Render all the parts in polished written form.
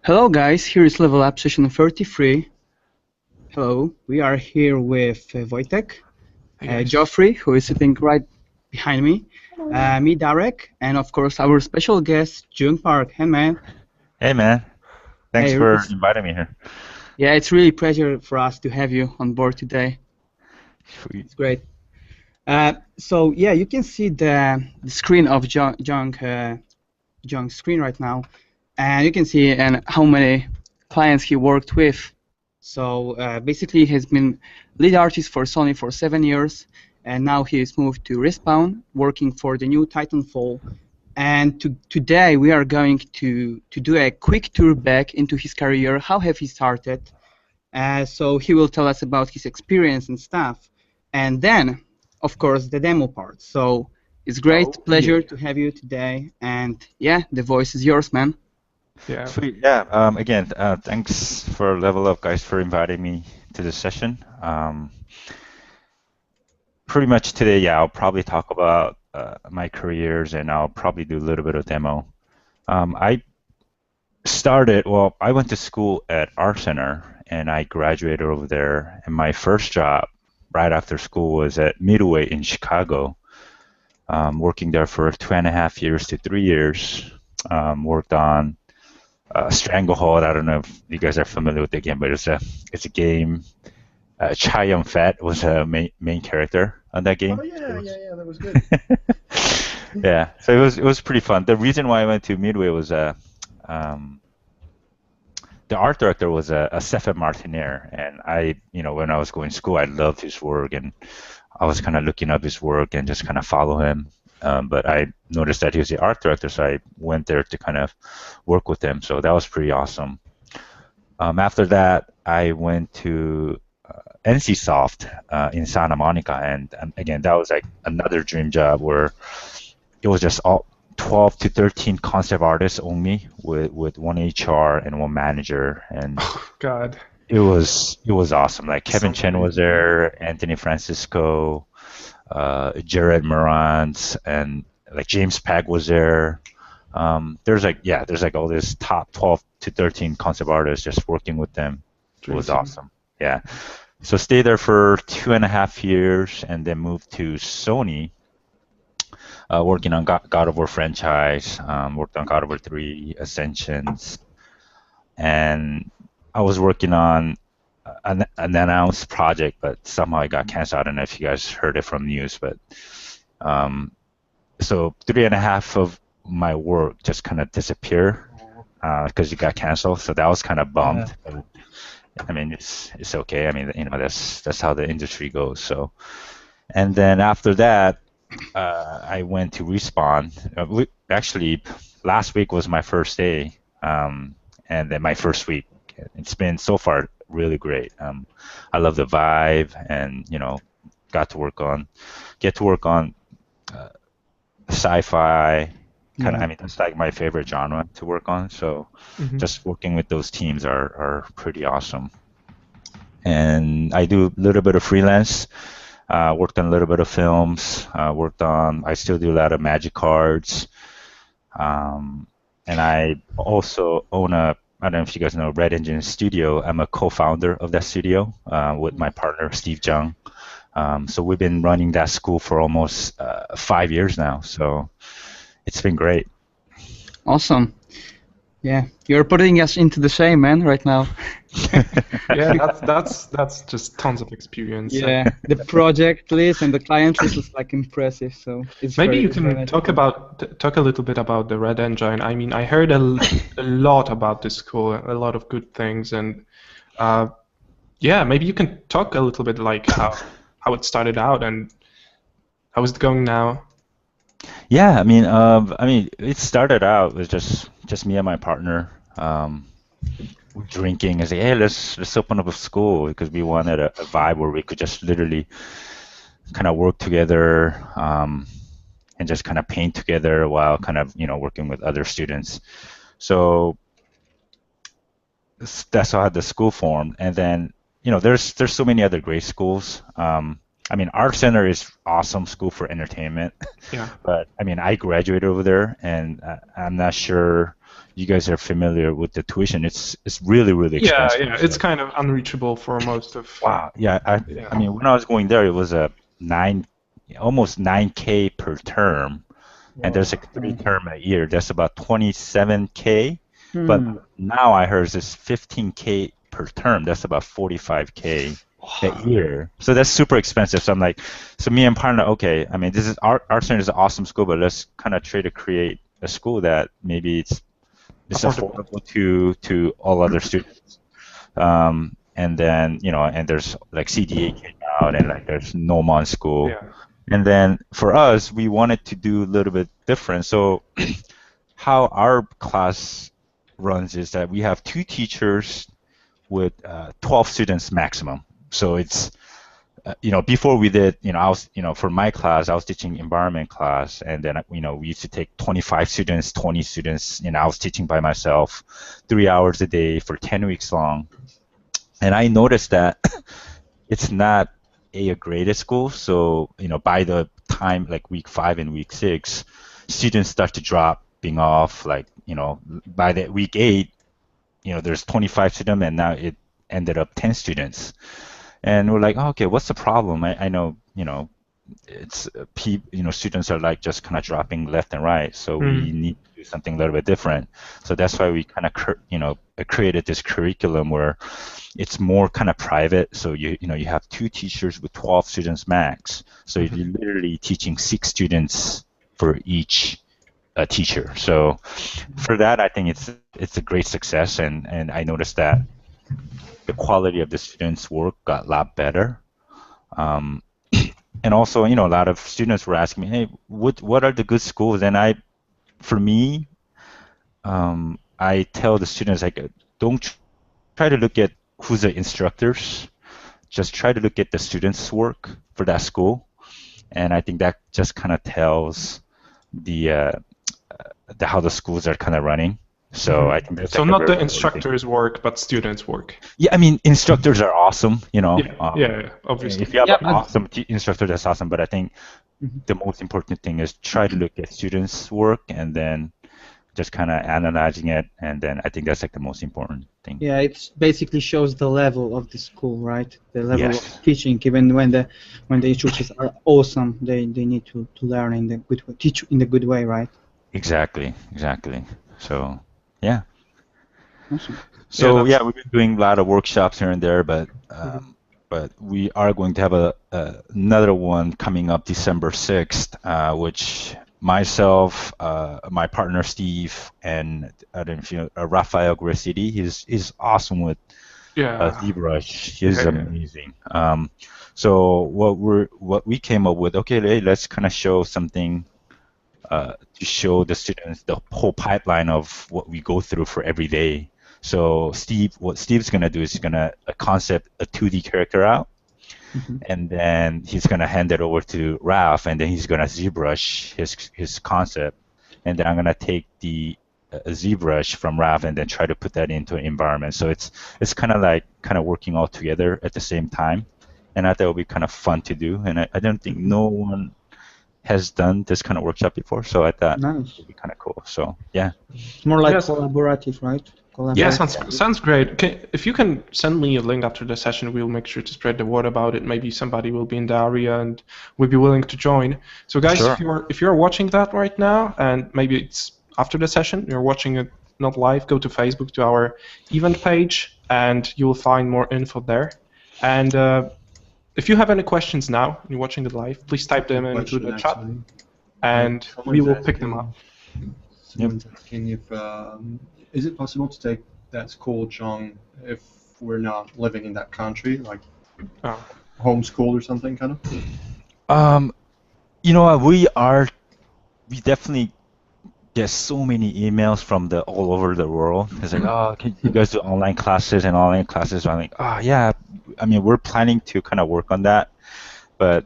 Hello guys, here is Level Up session 33. Hello, we are here with Wojtek, Hey guys. Geoffrey, who is sitting right behind me, me, Darek, and of course our special guest, Jung Park. Hey man. Hey man, thanks Hey, for inviting me here. yeah, it's really a pleasure for us to have you on board today. Sweet. It's great. So yeah, you can see the screen of Jung's screen right now, and you can see how many clients he worked with. So basically, he has been lead artist for Sony for 7 years, and now he is moved to Respawn, working for the new Titanfall. And today we are going to do a quick tour back into his career. How have he started? So he will tell us about his experience and stuff, and then, of course, the demo part. So it's great pleasure to have you today, and yeah, the voice is yours, man. Yeah. Sweet. Yeah. Again, thanks for Level Up guys for inviting me to this session. Pretty much today, yeah, I'll probably talk about my careers, and I'll probably do a little bit of demo. I went to school at Art Center, and I graduated over there. And my first job right after school was at Midway in Chicago. Working there for 2.5 years to 3 years. Worked on Stranglehold. I don't know if you guys are familiar with the game, but it's a game. Chai Yun-fat was a main character on that game. Oh yeah, that was good. Yeah, so it was pretty fun. The reason why I went to Midway was the art director was a Stefan Martinier, and when I was going to school, I loved his work, and I was kind of looking up his work and just kind of follow him. But I noticed that he was the art director, so I went there to kind of work with him. So that was pretty awesome. After that, I went to NCSoft in Santa Monica, and again, that was like another dream job where it was just all 12 to 13 concept artists only, with one HR and one manager, and Oh God. it was awesome. Like Kevin Chen was there, Anthony Francisco, Jared Morantz, and like James Pag was there. There's like all this top 12 to 13 concept artists just working with them. It was awesome. Yeah. So stayed there for 2.5 years and then moved to Sony, working on God of War franchise, worked on God of War 3, Ascensions, and I was working on an announced project, but somehow it got canceled. I don't know if you guys heard it from news, but so 3.5 of my work just kind of disappeared because it got canceled. So that was kind of bummed. Yeah. I mean, it's okay. I mean, that's how the industry goes. So, and then after that, I went to Respawn. Actually, last week was my first day, and then my first week. It's been so far really great. I love the vibe, and get to work on sci-fi. Kind of, I mean, that's like my favorite genre to work on. So just working with those teams are pretty awesome. And I do a little bit of freelance. Worked on a little bit of films. I still do a lot of magic cards. And I also own I don't know if you guys know Red Engine Studio. I'm a co-founder of that studio with my partner, Steve Jung. So we've been running that school for almost 5 years now. So it's been great. Awesome. Yeah, you're putting us into the shame, man, right now. Yeah, that's just tons of experience. Yeah, the project list and the client list is like impressive. So it's Maybe you it's very can nice. talk a little bit about the Red Engine. I mean, I heard a lot about this school, a lot of good things, and yeah, maybe you can talk a little bit like how it started out and how is it going now. Yeah, I mean, it started out with just me and my partner drinking and say, hey, let's open up a school because we wanted a vibe where we could just literally kind of work together and just kind of paint together while kind of working with other students. So that's how the school formed, and then there's so many other great schools. I mean, Art Center is awesome school for entertainment. Yeah. But I mean, I graduated over there, and I'm not sure you guys are familiar with the tuition. It's really, really expensive. Yeah, it's kind of unreachable for most of. Wow. Yeah. Yeah. I mean, when I was going there, it was almost 9K per term, and there's like 3 term a year. That's about 27K. But now I heard it's 15K per term. That's about 45K a year. So that's super expensive. So I'm like, so me and partner, okay, I mean, this is our center is an awesome school, but let's kind of try to create a school that maybe it's affordable to all other students. And then, you know, and there's like CDA came out, and like there's Nomon school. Yeah. And then for us, we wanted to do a little bit different. So how our class runs is that we have 2 teachers with 12 students maximum. So it's, you know, before we did, you know, I was, you know, for my class, I was teaching environment class, and then, you know, we used to take 25 students, 20 students, you know, I was teaching by myself 3 hours a day for 10 weeks long. And I noticed that it's not a graded school. So, you know, by the time like week 5 and week 6, students start to dropping off. Like, you know, by the week 8, you know, there's 25 students, and now it ended up 10 students. And we're like, oh, okay, what's the problem? I know, you know, it's you know, students are like just kind of dropping left and right. So we need to do something a little bit different. So that's why we kind of, you know, created this curriculum where it's more kind of private. So you know, you have 2 teachers with 12 students max. So you're literally teaching 6 students for each teacher. So for that, I think it's a great success, and I noticed that the quality of the students' work got a lot better. And also, you know, a lot of students were asking me, hey, what are the good schools? And for me, I tell the students, like, don't try to look at who's the instructors. Just try to look at the students' work for that school. And I think that just kind of tells the how the schools are kind of running. So I think that's So like not the instructors' work, but students' work. Yeah, I mean, instructors are awesome, you know. Yeah, obviously. If you have an awesome instructor, that's awesome. But I think the most important thing is try to look at students' work and then just kind of analyzing it. And then I think that's like the most important thing. Yeah, it basically shows the level of the school, right? The level Yes. of teaching. Even when the instructors are awesome, they need to learn in the good way, teach in the good way, right? Exactly. So, yeah. Awesome. So yeah, we've been doing a lot of workshops here and there, but we are going to have another one coming up December 6th, which myself, my partner Steve, and I don't know if you know Rafael Gracidi. He's awesome with ZBrush. He's amazing. So what we came up with, okay, let's kind of show something. To show the students the whole pipeline of what we go through for every day. So what Steve's gonna do is he's gonna concept a 2D character out, and then he's gonna hand it over to Ralph, and then he's gonna ZBrush his concept, and then I'm gonna take the ZBrush from Ralph and then try to put that into an environment. So it's kind of working all together at the same time, and I thought it would be kind of fun to do. And I don't think no one has done this kind of workshop before, so I thought it would be kind of cool. So yeah, it's more like collaborative, right? Yeah, sounds great. If you can send me a link after the session, we'll make sure to spread the word about it. Maybe somebody will be in the area and will be willing to join. So guys, if you're watching that right now, and maybe it's after the session, you're watching it not live, go to Facebook to our event page, and you will find more info there. And if you have any questions now, you're watching it live, please type them into the chat, and we will pick them up. Someone's asking if, is it possible to take that school, Jung, if we're not living in that country, like homeschool or something, kind of? You know what, we definitely get so many emails from all over the world. It's like, oh, can you guys do online classes and online classes? So I'm like, oh yeah. I mean, we're planning to kind of work on that, but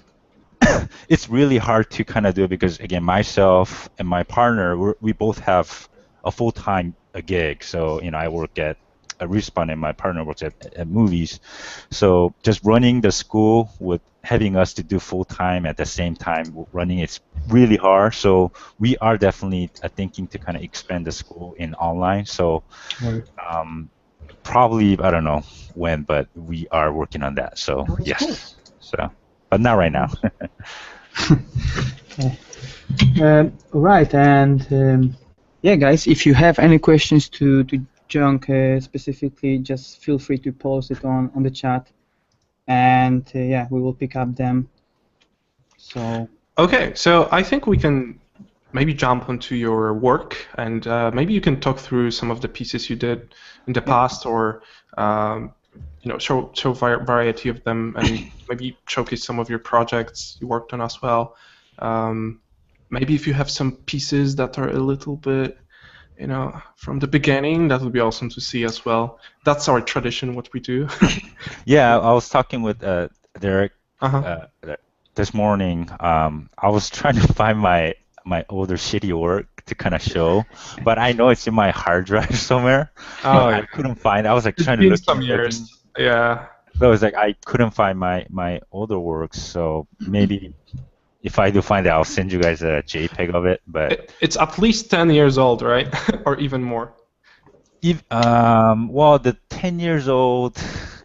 it's really hard to kind of do it because, again, myself and my partner, we both have a full-time gig. So, you know, I work at a Respawn and my partner works at movies. So just running the school with having us to do full time at the same time running it's really hard. So we are definitely thinking to kind of expand the school in online. So probably I don't know when, but we are working on that. So yes. Cool. So, but not right now. Right, and yeah, guys, if you have any questions to Jung specifically, just feel free to post it on the chat, and yeah, we will pick up them. So. Okay, so I think we can maybe jump onto your work, and maybe you can talk through some of the pieces you did in the past, or show variety of them, and maybe showcase some of your projects you worked on as well. Maybe if you have some pieces that are a little bit, from the beginning, that would be awesome to see as well. That's our tradition, what we do. Yeah, I was talking with Darek this morning. I was trying to find my older shitty work to kind of show, but I know it's in my hard drive somewhere. Oh, I couldn't find it. I was like trying to look. Some years. Yeah. So it was like I couldn't find my older works. So maybe if I do find it, I'll send you guys a JPEG of it. But it's at least 10 years old, right? Or even more. Well, the 10 years old,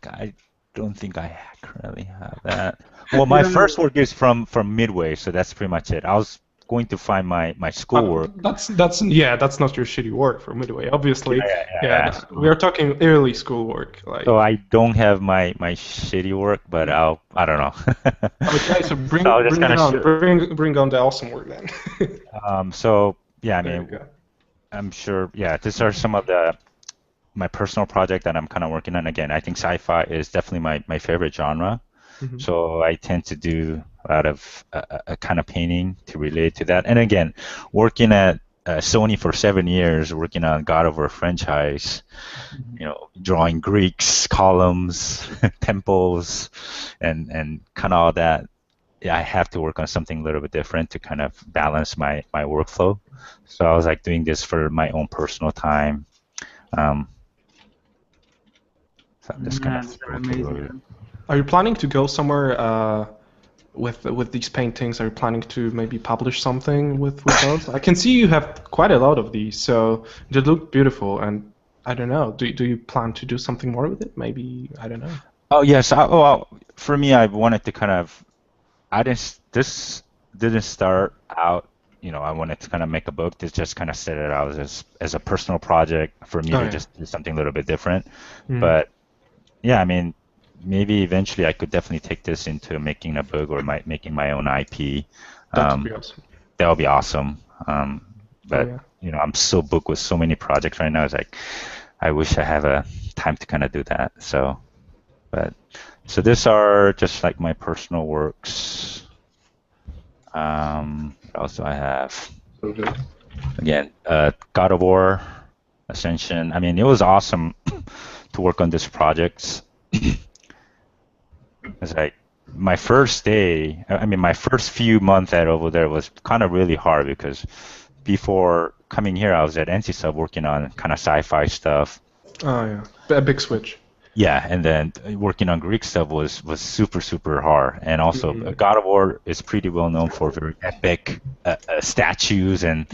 I don't think I currently have that. Well, my first work is from Midway, so that's pretty much it. I was going to find my schoolwork. That's not your shitty work for Midway, obviously. Yeah, we are talking early schoolwork. So I don't have my shitty work, but I don't know. Okay, so bring on the awesome work then. So yeah, I mean, I'm sure. Yeah, these are some of my personal project that I'm kind of working on. Again, I think sci-fi is definitely my favorite genre. Mm-hmm. So I tend to do a lot of a kind of painting to relate to that. And again, working at Sony for 7 years, working on God of War franchise, drawing Greeks, columns, temples, and kind of all that. Yeah, I have to work on something a little bit different to kind of balance my workflow. So I was like doing this for my own personal time. So I'm just kind of amazing. Are you planning to go somewhere with these paintings? Are you planning to maybe publish something with those? I can see you have quite a lot of these, so they look beautiful. And I don't know, do you plan to do something more with it? Maybe, I don't know. Oh yes. For me, I wanted to kind of. This didn't start out. I wanted to kind of make a book. This just kind of set it out as a personal project for me to just do something a little bit different. Mm. But yeah, I mean. Maybe eventually I could definitely take this into making a book or making my own IP. That would be awesome. That would be awesome. But I'm so booked with so many projects right now. It's like I wish I have a time to kind of do that. So these are just like my personal works. What else do I have? Okay. Again, God of War, Ascension. I mean, it was awesome to work on these projects. It's like my first day, my first few months over there was kind of really hard because before coming here, I was at NC Sub working on kind of sci-fi stuff. Oh, yeah. A big switch. Yeah, and then working on Greek stuff was super, super hard. And also, God of War is pretty well known for very epic statues, and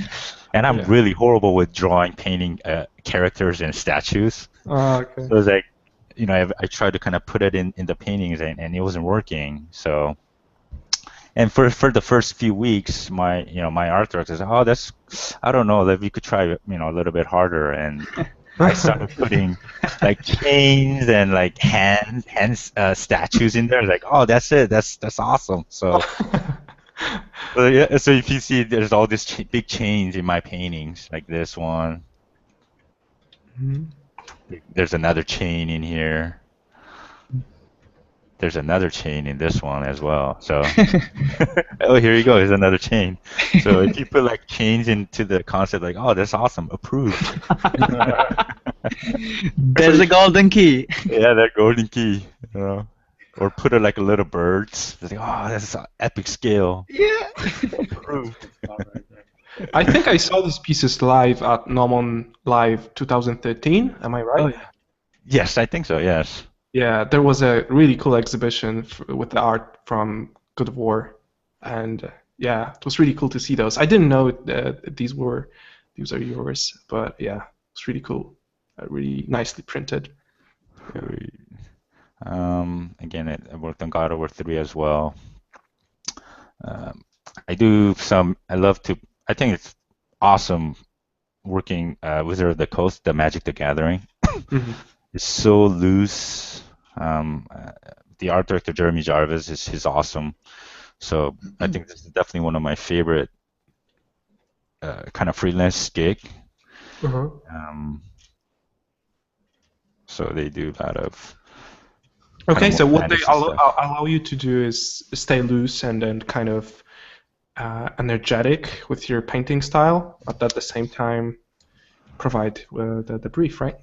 I'm really horrible with painting characters and statues. Oh, okay. So it's like, I tried to kind of put it in the paintings, and it wasn't working. So, and for the first few weeks, my art director said, "Oh, I don't know, that we could try, a little bit harder." And I started putting like chains and like hands statues in there. Like, oh, that's it. That's awesome. So, so if you see, there's all these big chains in my paintings, like this one. Mm-hmm. There's another chain in here. There's another chain in this one as well. So, oh, here you go. There's another chain. So if you put like chains into the concept, like, oh, that's awesome, approved. There's a golden key. Yeah, that golden key. Or put it like a little birds. It's like, oh, that's an epic scale. Yeah. Approved. I think I saw these pieces live at Nomon Live 2013. Am I right? Oh, yeah. Yes, I think so. Yes. Yeah, there was a really cool exhibition with the art from God of War, and yeah, it was really cool to see those. I didn't know that these are yours, but yeah, it's really cool. Really nicely printed. Again, I worked on God of War 3 as well. I do some. I love to. I think it's awesome working Wizard of the Coast, the Magic the Gathering. It's so loose. The art director Jeremy Jarvis is awesome. So I think this is definitely one of my favorite kind of freelance gig. So they do a lot of. Okay, so what they fantasy stuff. allow you to do is stay loose and then kind of energetic with your painting style, but at the same time provide the brief, right?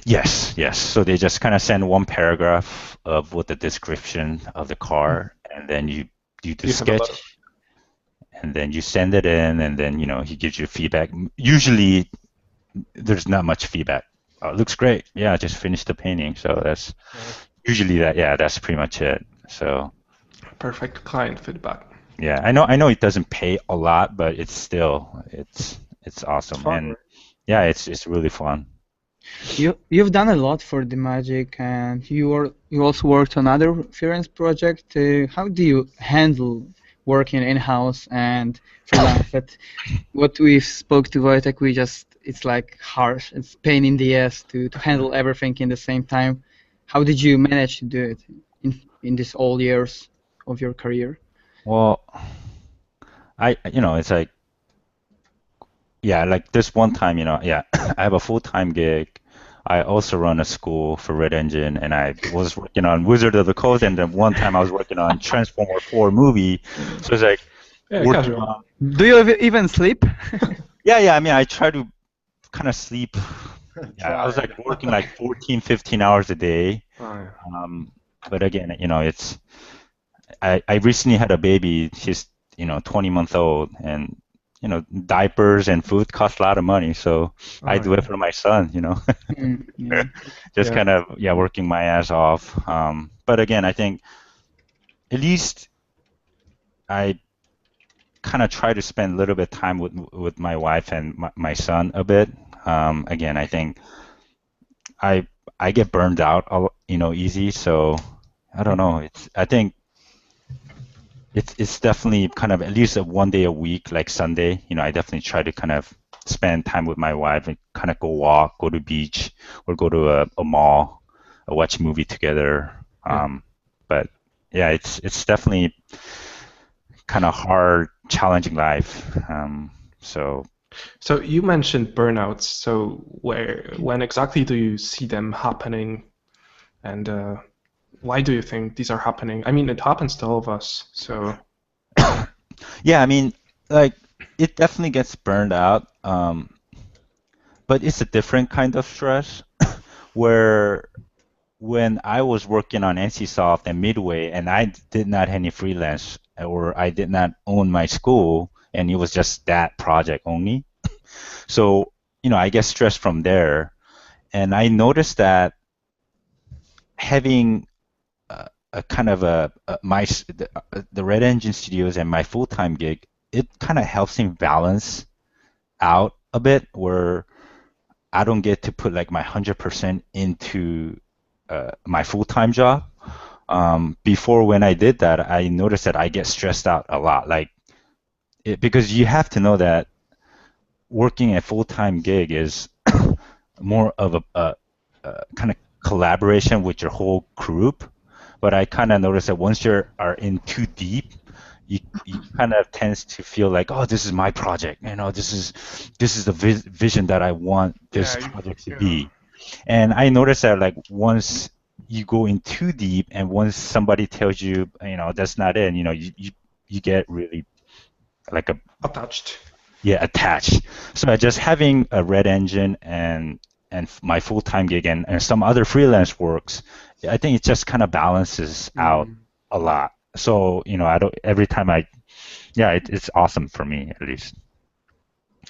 Yes, yes. So they just kind of send one paragraph of what the description of the car, and then you do the You have a lot of- sketch, and then you send it in, and then he gives you feedback. Usually, there's not much feedback. Oh, it looks great. Yeah, just finished the painting. So that's usually that. Yeah, that's pretty much it. So Perfect client feedback. yeah, I know it doesn't pay a lot, but it's still it's awesome, It's fun, and right? yeah, it's really fun. You've done a lot for the Magic, and you also worked on other freelance project. How do you handle working in-house and freelance? But what we spoke to Wojtek, it's like harsh. It's pain in the ass to handle everything in the same time. How did you manage to do it in these all years of your career? Well, it's like, yeah, like this one time, yeah, I have a full-time gig. I also run a school for Red Engine, and I was working on Wizard of the Coast, and then one time I was working on Transformer 4 movie. So it's like working casual. on. Do you even sleep? Yeah. I mean, I try to kind of sleep. Yeah, I was like working like 14, 15 hours a day. But again, I recently had a baby. She's 20 months old, and diapers and food cost a lot of money. So I do it for my son. Yeah. Just kind of working my ass off. But again, I think at least I kind of try to spend a little bit of time with my wife and my son a bit. Again, I think I get burned out, easy. So I don't know. I think it's definitely kind of at least one day a week, like Sunday. I definitely try to kind of spend time with my wife and kind of go walk, go to beach, or go to a mall, or watch a movie together. But yeah, it's definitely kind of hard, challenging life. So you mentioned burnouts. So when exactly do you see them happening, and why do you think these are happening? I mean, it happens to all of us. So yeah, I mean, like it definitely gets burned out, but it's a different kind of stress where when I was working on NCSoft and Midway, and I did not have any freelance, or I did not own my school, and it was just that project only. So, I get stressed from there, and I noticed that having a kind of the Red Engine Studios and my full-time gig, it kind of helps me balance out a bit, where I don't get to put like my 100% into my full-time job. Before, when I did that, I noticed that I get stressed out a lot, because you have to know that working a full-time gig is more of a kind of collaboration with your whole group. But I kind of noticed that once you are in too deep, you kind of tends to feel like, oh, this is my project. This is the vision that I want this project to be. And I noticed that like once you go in too deep, and once somebody tells you, that's not it, you get really like attached. Yeah, attached. So just having a Red Engine and my full-time gig and some other freelance works, I think it just kind of balances out a lot. So I don't every time it's awesome for me, at least.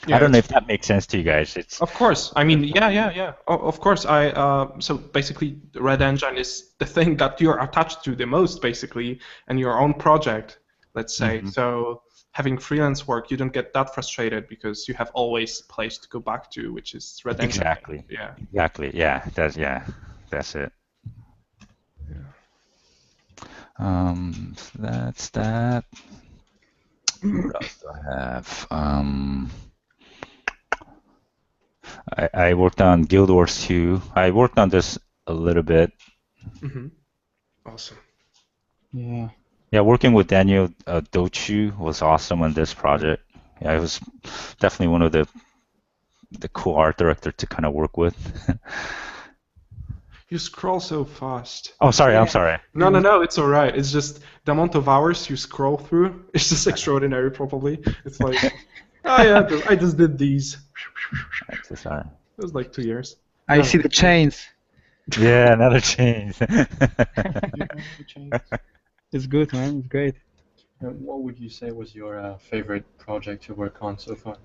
Yeah, I don't know if that makes sense to you guys. It's of course. I mean, yeah. Of course. So basically, Red Engine is the thing that you're attached to the most, basically, and your own project, let's say. So having freelance work, you don't get that frustrated because you have always a place to go back to, which is Red Engine. exactly. Yeah. Exactly. Yeah. That's it. So that's that. What else do I have? I worked on Guild Wars 2. I worked on this a little bit. Awesome. Yeah. Yeah, working with Daniel Dochu was awesome on this project. Yeah, it was definitely one of the cool art director to kind of work with. You scroll so fast. Oh, sorry, I'm sorry. No, it's all right. It's just the amount of hours you scroll through. It's just extraordinary, probably. It's like, oh yeah, I just did these. I'm so sorry. It was like 2 years. I see the chains. Yeah, another change. It's good, man. It's great. What would you say was your favorite project to work on so far?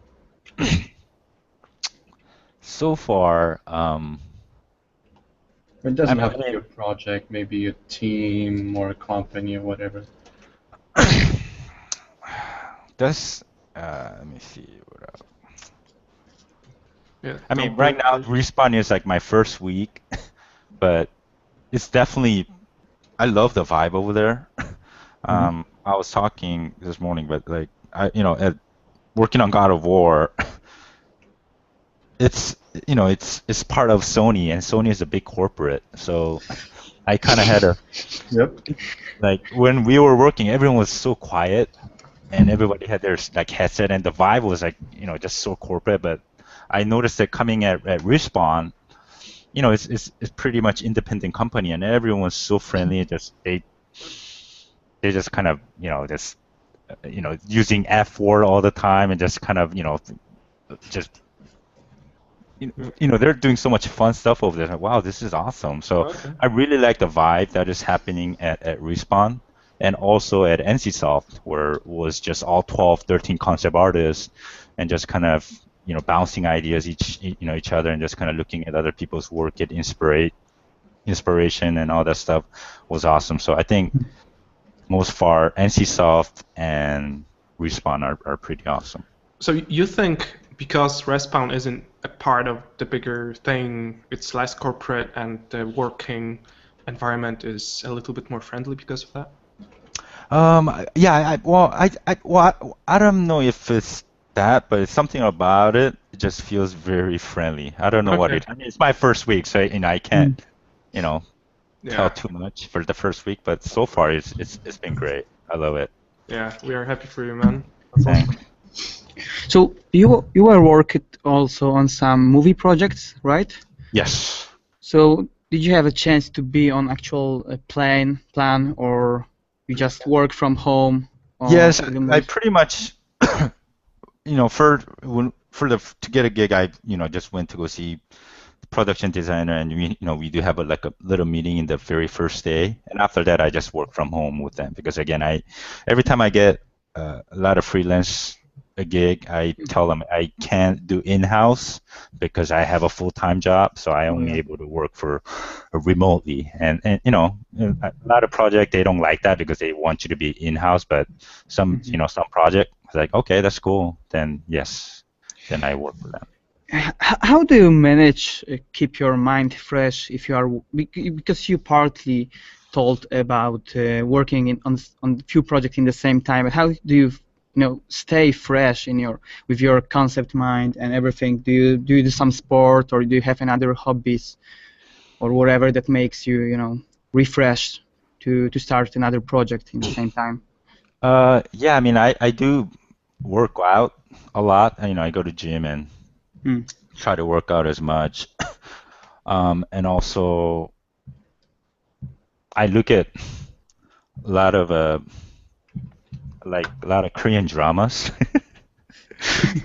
So far, It doesn't have to be a project, maybe a team or a company or whatever. let me see. Yeah, I mean, right now, Respawn is like my first week, but it's definitely, I love the vibe over there. I was talking this morning, but like, working on God of War, it's part of Sony, and Sony is a big corporate, so I kind of had a like when we were working, everyone was so quiet, and everybody had their like headset, and the vibe was like just so corporate. But I noticed that coming at Respawn, it's pretty much independent company, and everyone was so friendly. They just kind of just using F word all the time, and just kind of just they're doing so much fun stuff over there. Like, wow, this is awesome. So I really like the vibe that is happening at Respawn, and also at NCSoft, where it was just all 12, 13 concept artists, and just kind of bouncing ideas each other, and just kind of looking at other people's work, get inspiration and all that stuff was awesome. So I think most far NCSoft and Respawn are pretty awesome. So you think because Respawn isn't a part of the bigger thing, it's less corporate, and the working environment is a little bit more friendly because of that? Yeah, I don't know if it's that, but it's something about it. It just feels very friendly. I don't know what it. I mean, it's my first week, so I can't, tell too much for the first week. But so far, it's been great. I love it. Yeah, we are happy for you, man. That's awesome. So you were working also on some movie projects, right? Yes. So did you have a chance to be on actual plan, or you just work from home? Yes, I pretty much, to get a gig, I just went to go see the production designer, and we do have a little meeting in the very first day, and after that I just work from home with them, because again, every time I get a lot of freelance a gig, I tell them I can't do in-house because I have a full-time job, so I only able to work for remotely. And a lot of projects, they don't like that because they want you to be in-house, but some project is like, okay, that's cool, then yes, then I work for them. How do you manage keep your mind fresh if you are, because you partly told about working on a few projects in the same time, but how do you stay fresh with your concept mind and everything? Do you do some sport, or do you have another hobbies or whatever that makes you refreshed to start another project in the same time? Yeah, I mean, I do work out a lot. I go to gym and try to work out as much. And also I look at a lot of Korean dramas.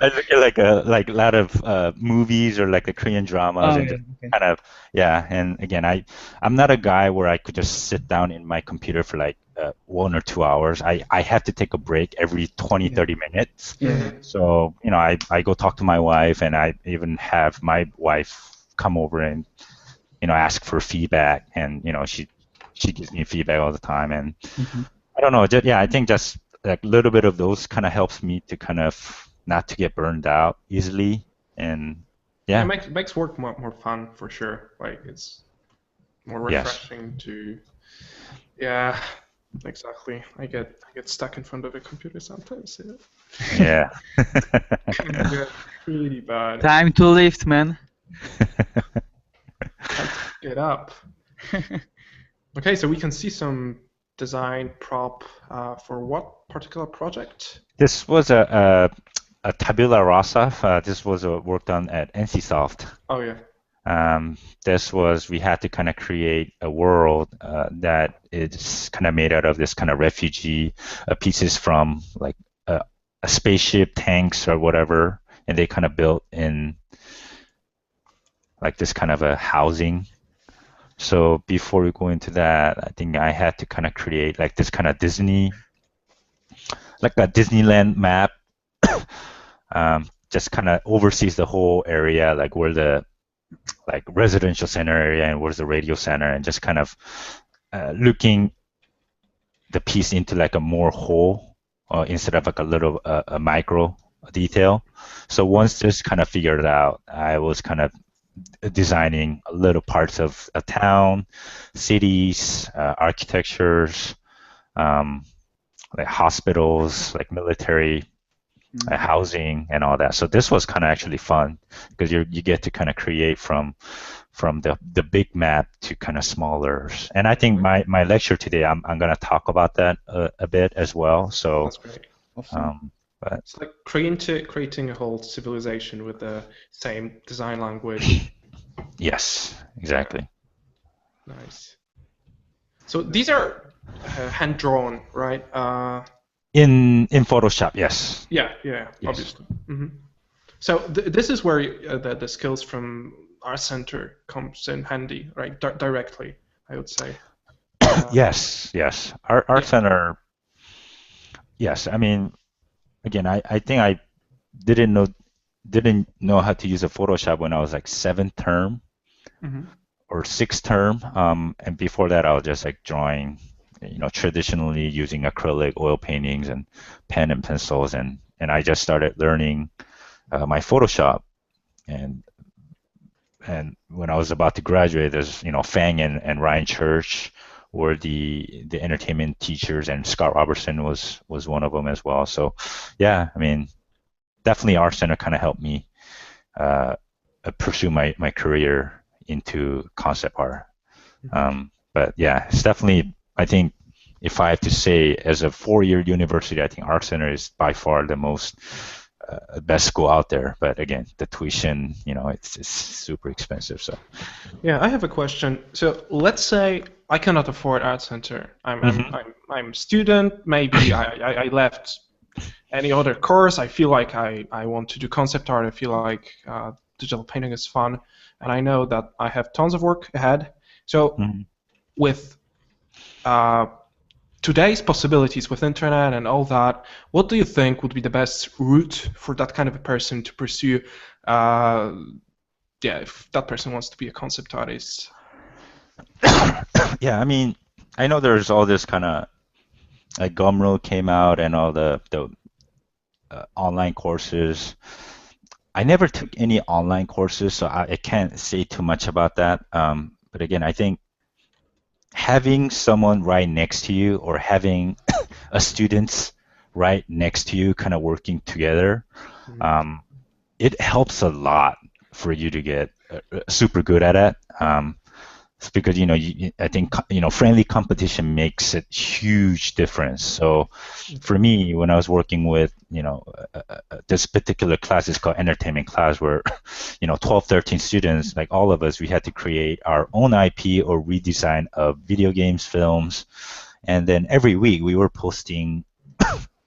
I look at like a lot of movies or like the Korean dramas, and just kind of and again, I'm not a guy where I could just sit down in my computer for like 1 or 2 hours. I have to take a break every 20, 30 minutes. Yeah. So, I go talk to my wife, and I even have my wife come over and, ask for feedback, and, she gives me feedback all the time. And I don't know, I think just like a little bit of those kind of helps me to kind of not to get burned out easily. And It makes work more fun for sure. Like it's more refreshing to. Yeah, exactly. I get stuck in front of a computer sometimes. Yeah. Yeah, really bad. Time to lift, man. Get up. Okay, so we can see some design prop for what particular project? This was a tabula rasa. This was a work done at NCSoft. Oh yeah. We had to kind of create a world that is kind of made out of this kind of refugee pieces from like a spaceship, tanks, or whatever, and they kind of built in like this kind of a housing. So before we go into that, I think I had to kind of create like this kind of like a Disneyland map, just kind of oversees the whole area, like where the like residential center area and where's the radio center, and just kind of looking the piece into like a more whole instead of like a little a micro detail. So once this kind of figured out, I was kind of designing little parts of a town, cities, architectures, like hospitals, like military housing, and all that. So this was kind of actually fun because you get to kind of create from the big map to kind of smaller. And I think my lecture today, I'm going to talk about that a bit as well. So that's great. Awesome. But it's like creating a whole civilization with the same design language. Yes, exactly. Nice. So these are hand drawn, right? In Photoshop, yes. Yeah, Yes. obviously. So this is where the skills from Art Center comes in handy, right? Directly, I would say. Yes. Art Center. Yes, I mean, again, I think I didn't know how to use a Photoshop when I was like 7th term or 6th term. And before that, I was just like drawing, traditionally using acrylic, oil paintings, and pen and pencils, and I just started learning my Photoshop. And when I was about to graduate, there's Fang and Ryan Church were the entertainment teachers, and Scott Robertson was one of them as well. So yeah, I mean, definitely Art Center kind of helped me pursue my career into concept art. But yeah, it's definitely, I think, if I have to say, as a 4-year university, I think Art Center is by far the most best school out there. But again, the tuition, it's super expensive. So yeah, I have a question. So let's say I cannot afford Art Center. I'm a student. Maybe I left any other course. I feel like I want to do concept art. I feel like digital painting is fun, and I know that I have tons of work ahead. So with today's possibilities with internet and all that, what do you think would be the best route for that kind of a person to pursue? If that person wants to be a concept artist. Yeah, I mean, I know there's all this kind of like Gumroad came out and all the online courses. I never took any online courses, so I can't say too much about that. But again, I think having someone right next to you, or having a students right next to you kind of working together, it helps a lot for you to get super good at it. It's because I think friendly competition makes a huge difference. So for me, when I was working with this particular class is called entertainment class, where 12, 13 students, like all of us, we had to create our own IP or redesign of video games, films, and then every week we were posting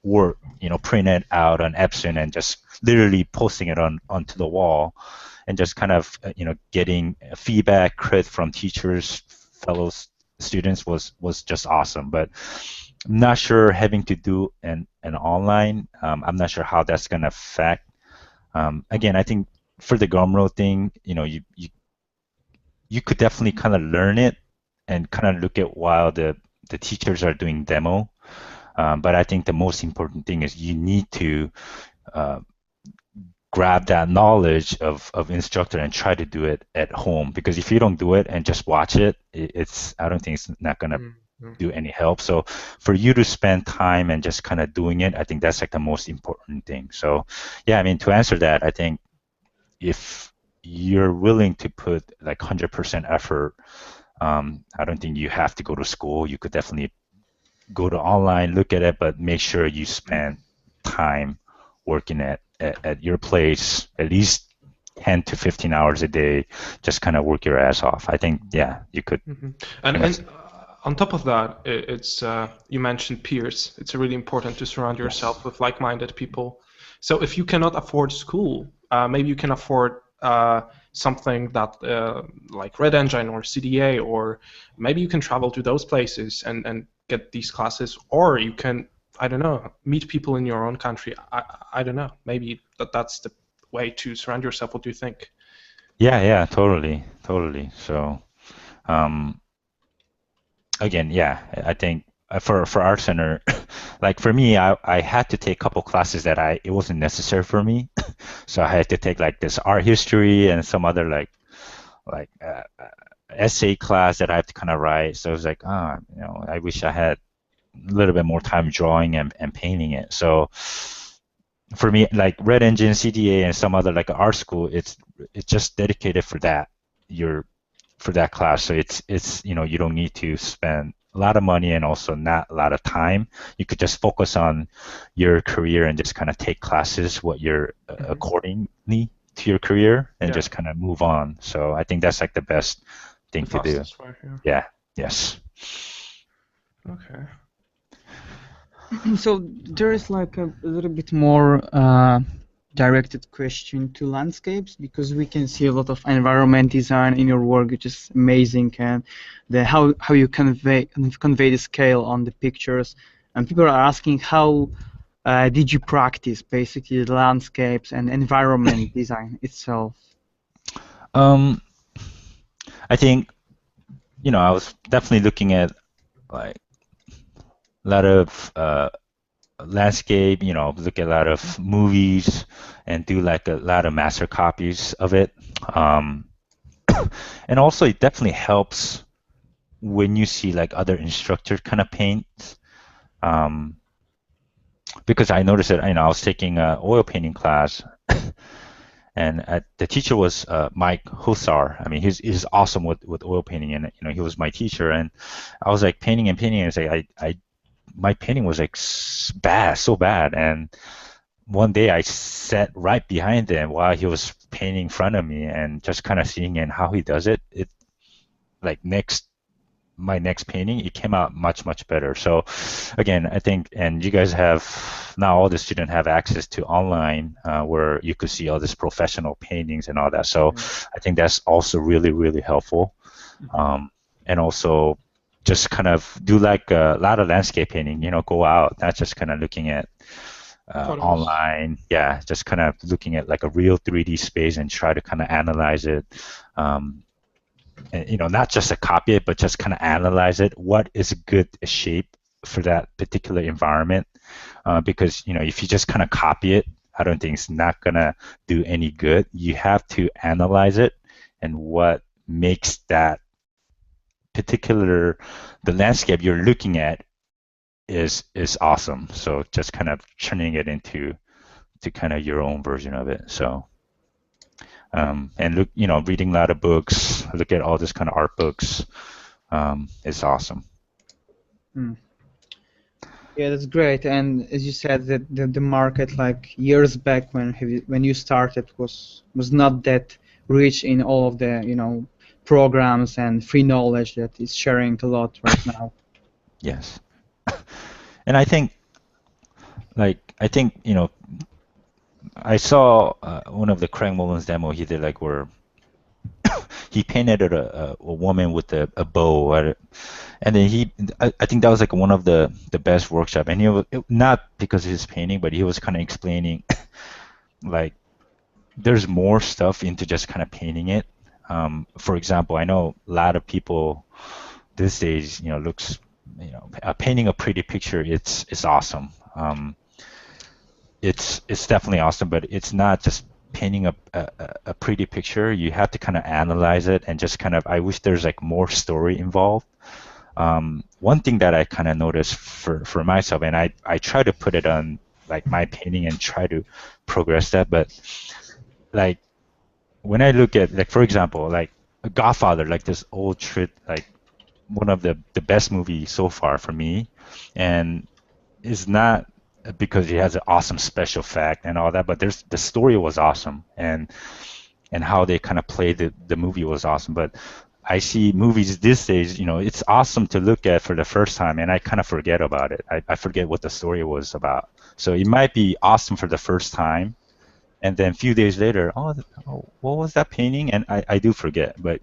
work printed out on Epson and just literally posting it onto the wall, and just kind of getting feedback, credit from teachers, fellow students was just awesome. But I'm not sure having to do an online. I'm not sure how that's gonna affect. Again, I think for the Gumroad thing, you could definitely kind of learn it and kind of look at while the teachers are doing demo. But I think the most important thing is you need to uh, grab that knowledge of instructor and try to do it at home, because if you don't do it and just watch it, I don't think it's not gonna do any help. So for you to spend time and just kind of doing it, I think that's like the most important thing. So yeah, I mean, to answer that, I think if you're willing to put like 100% effort, I don't think you have to go to school. You could definitely go to online, look at it, but make sure you spend time working at your place, at least 10 to 15 hours a day, just kind of work your ass off. I think, yeah, you could. And on top of that, it's you mentioned peers. It's really important to surround yourself with like-minded people. So if you cannot afford school, maybe you can afford something that like Red Engine or CDA, or maybe you can travel to those places and get these classes, or you can, I don't know, meet people in your own country. I don't know. Maybe that's the way to surround yourself. What do you think? Yeah, totally. So, again, yeah, I think for Art Center, like for me, I had to take a couple classes that it wasn't necessary for me. So I had to take like this art history and some other like essay class that I have to kind of write. So it was like, I wish I had a little bit more time drawing and painting it. So for me, like Red Engine, CDA, and some other like art school, it's just dedicated for that. For that class. So it's you don't need to spend a lot of money and also not a lot of time. You could just focus on your career and just kind of take classes what you're accordingly to your career and just kind of move on. So I think that's like the best thing to do. Way, yeah. Yes. Okay. So there is like a little bit more directed question to landscapes, because we can see a lot of environment design in your work, which is amazing, and how you convey the scale on the pictures. And people are asking how did you practice basically the landscapes and environment design itself? I think I was definitely looking at like a lot of landscape, look at a lot of movies and do like a lot of master copies of it. And also it definitely helps when you see like other instructors kind of paint. Because I noticed that, I was taking an oil painting class and the teacher was Mike Hussar. I mean, he's awesome with oil painting, and he was my teacher. And I was like painting and it's like my painting was like so bad. And one day I sat right behind him while he was painting in front of me, and just kind of seeing and how he does it. It like my next painting, it came out much better. So again, I think, and you guys have now, all the students have access to online where you could see all these professional paintings and all that. So I think that's also really helpful. And also just kind of do like a lot of landscape painting, go out, not just kind of looking at online. Yeah, just kind of looking at like a real 3D space and try to kind of analyze it. And, not just to copy it, but just kind of analyze it. What is a good shape for that particular environment? Because, if you just kind of copy it, I don't think it's not going to do any good. You have to analyze it, and what makes that the landscape you're looking at is awesome. So just kind of turning it into kind of your own version of it. So and look, reading a lot of books, look at all this kind of art books. It's awesome. Yeah, that's great. And as you said, that the market like years back when you started was not that rich in all of the programs and free knowledge that is sharing a lot right now. Yes. And I think I saw one of the Craig Mullins demo he did, like where he painted a woman with a bow, and then I think that was like one of the best workshop. And he was not because of his painting, but he was kind of explaining like there's more stuff into just kind of painting it. For example, I know a lot of people these days, looks, painting a pretty picture, it's awesome. It's definitely awesome, but it's not just painting a pretty picture. You have to kind of analyze it and just kind of, I wish there's like more story involved. One thing that I kind of noticed for myself, and I try to put it on like my painting and try to progress that, but like when I look at, like, for example, like Godfather, like this old like one of the best movies so far for me, and it's not because it has an awesome special effect and all that, but the story was awesome, and how they kind of played the movie was awesome. But I see movies these days, it's awesome to look at for the first time, and I kind of forget about it. I forget what the story was about. So it might be awesome for the first time, and then a few days later, oh, what was that painting? And I do forget. But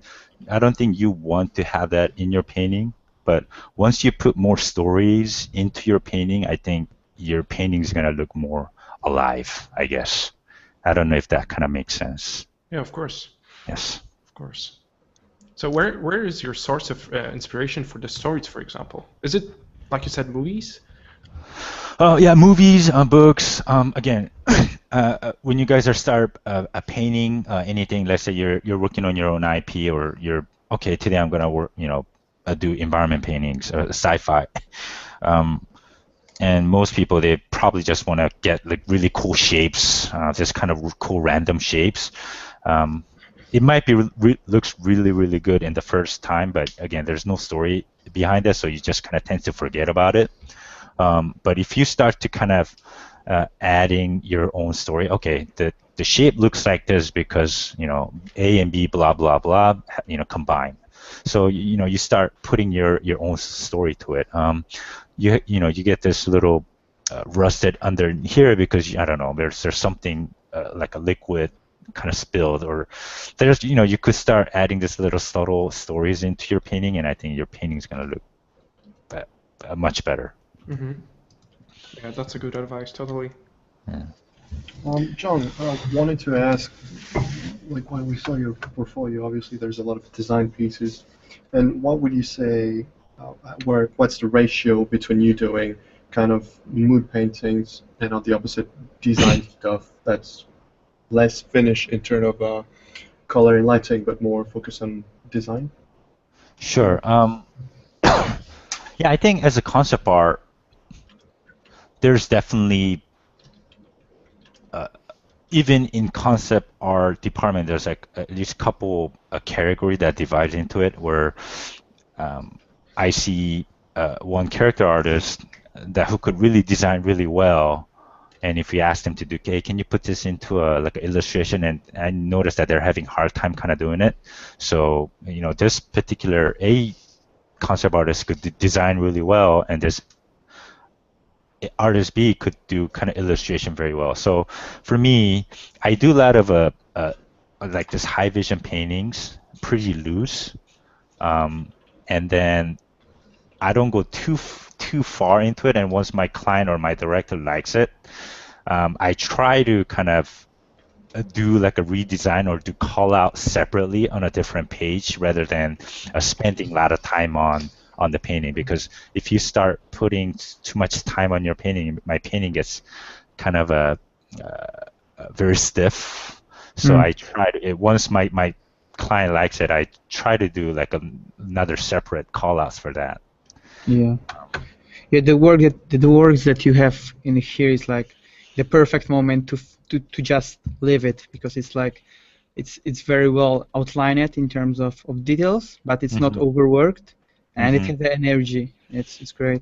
I don't think you want to have that in your painting. But once you put more stories into your painting, I think your painting is going to look more alive, I guess. I don't know if that kind of makes sense. Yeah, of course. Yes. Of course. So where is your source of inspiration for the stories, for example? Is it, like you said, movies? Yeah, movies, books. Again, when you guys are start painting anything, let's say you're working on your own IP, or okay, today I'm gonna work, do environment paintings, sci-fi. And most people, they probably just want to get like really cool shapes, just kind of cool random shapes. It might be looks really, really good in the first time, but again, there's no story behind it, so you just kind of tend to forget about it. But if you start to kind of adding your own story, okay, the shape looks like this because A and B, blah blah blah, combined. So you start putting your own story to it. You get this little rusted under here because I don't know, there's something like a liquid kind of spilled, or there's you could start adding this little subtle stories into your painting, and I think your painting is gonna look much better. Mm-hmm. Yeah, that's a good advice, totally. Yeah. John, wanted to ask, like when we saw your portfolio, obviously there's a lot of design pieces, and what would you say, what's the ratio between you doing kind of mood paintings and on the opposite design stuff that's less finished in terms of color and lighting, but more focused on design? Sure. Yeah, I think as a concept art, there's definitely even in concept art department, there's like at least a couple category that divides into it, where I see one character artist who could really design really well, and if you ask them to do, okay, can you put this into like an illustration, and I noticed that they're having a hard time kind of doing it. So this particular concept artist could design really well, and this artist B could do kind of illustration very well. So for me, I do a lot of like this high vision paintings, pretty loose, and then I don't go too far into it. And once my client or my director likes it, I try to kind of do like a redesign or do call out separately on a different page rather than spending a lot of time on the painting, because if you start putting too much time on your painting, my painting gets kind of very stiff. So I try to, once my client likes it, I try to do like another separate call outs for that. Yeah. Yeah, the works that you have in here is like the perfect moment to just live it, because it's like it's very well outlined in terms of details, but it's not overworked, and it has the energy. It's great.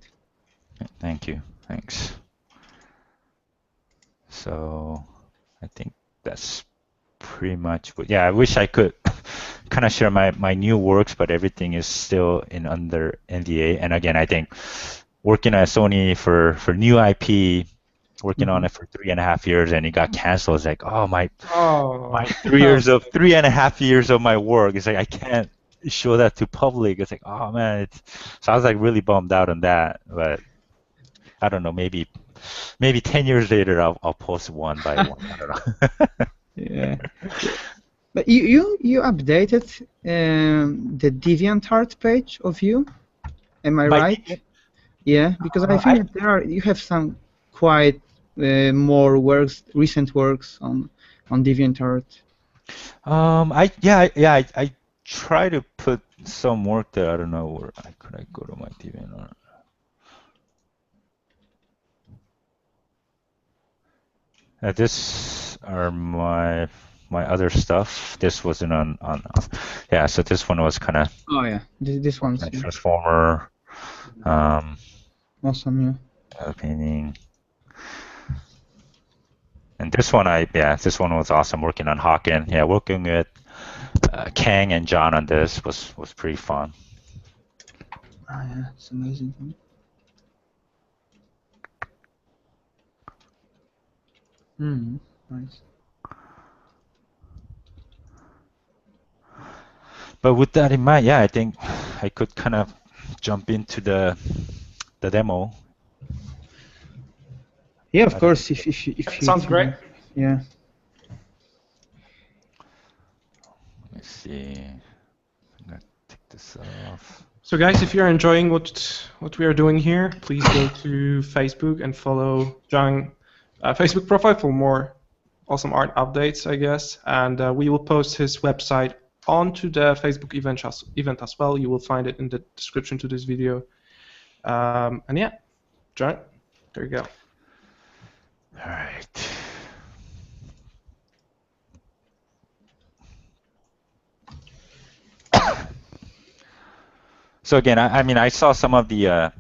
Thank you. Thanks. So I think that's pretty much what, yeah, I wish I could kind of share my new works, but everything is still under NDA. And again, I think working at Sony for new IP, working on it for 3.5 years, and it got canceled. It's like, oh my Oh. 3.5 years of my work. It's like I can't show that to public. It's like, oh man, so I was like really bummed out on that. But I don't know, maybe 10 years later I'll post one by one. I don't know. Yeah. But you updated the DeviantArt page of you, am I right? Yeah, because I think that you have some quite more works, recent works on DeviantArt. I try to put some work there. I don't know where could I go to my DeviantArt. This are my other stuff. This wasn't on yeah. So this one was kind of. Oh yeah, this one's Transformer. Awesome, yeah. Painting. And this one, this one was awesome. Working on Hawken. Yeah, working with Kang and John on this was pretty fun. Oh yeah, it's amazing. Nice. But with that in mind, I think I could kind of jump into the demo. Yeah, of course. If you sounds great. Yeah. Let me see. I'm gonna take this off. So guys, if you're enjoying what we are doing here, please go to Facebook and follow Jung Facebook profile for more awesome art updates, I guess. And we will post his website onto the Facebook event as well. You will find it in the description to this video. And yeah, Jung, there you go. All right. So again, I mean, I saw some of the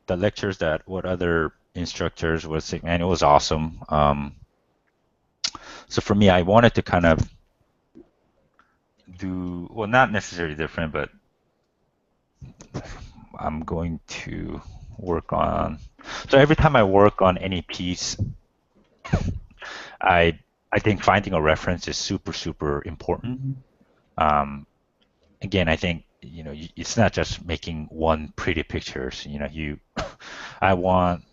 lectures that what other instructors was saying, and it was awesome. So for me, I wanted to kind of do, well, not necessarily different, but I'm going to work on. So every time I work on any piece, I think finding a reference is super important. Again, I think it's not just making one pretty pictures. I want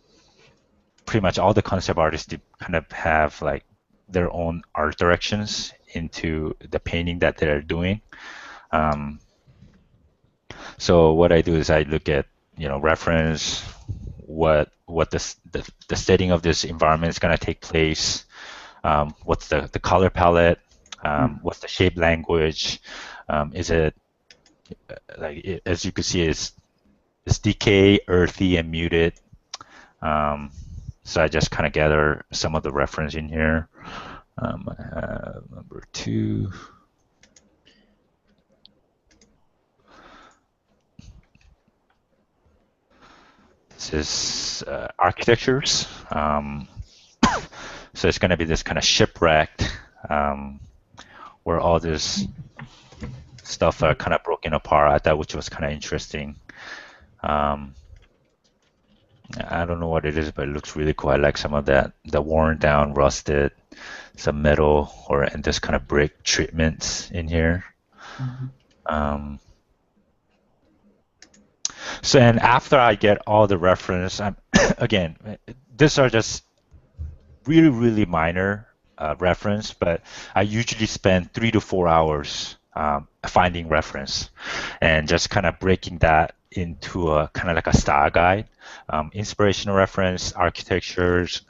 pretty much all the concept artists to kind of have like their own art directions into the painting that they're doing. So what I do is I look at reference, what the setting of this environment is going to take place, what's the color palette, what's the shape language, is it like as you can see it's decay, earthy, and muted. So I just kind of gather some of the reference in here. I have number 2. This is architectures. So it's going to be this kind of shipwrecked, where all this stuff are kind of broken apart. I thought, which was kind of interesting. I don't know what it is, but it looks really cool. I like some of that, the worn down, rusted, some metal, and this kind of brick treatments in here. So, and after I get all the reference, again, these are just really minor reference, but I usually spend 3 to 4 hours finding reference and just kind of breaking that into a kind of like a style guide, inspirational reference, architectures.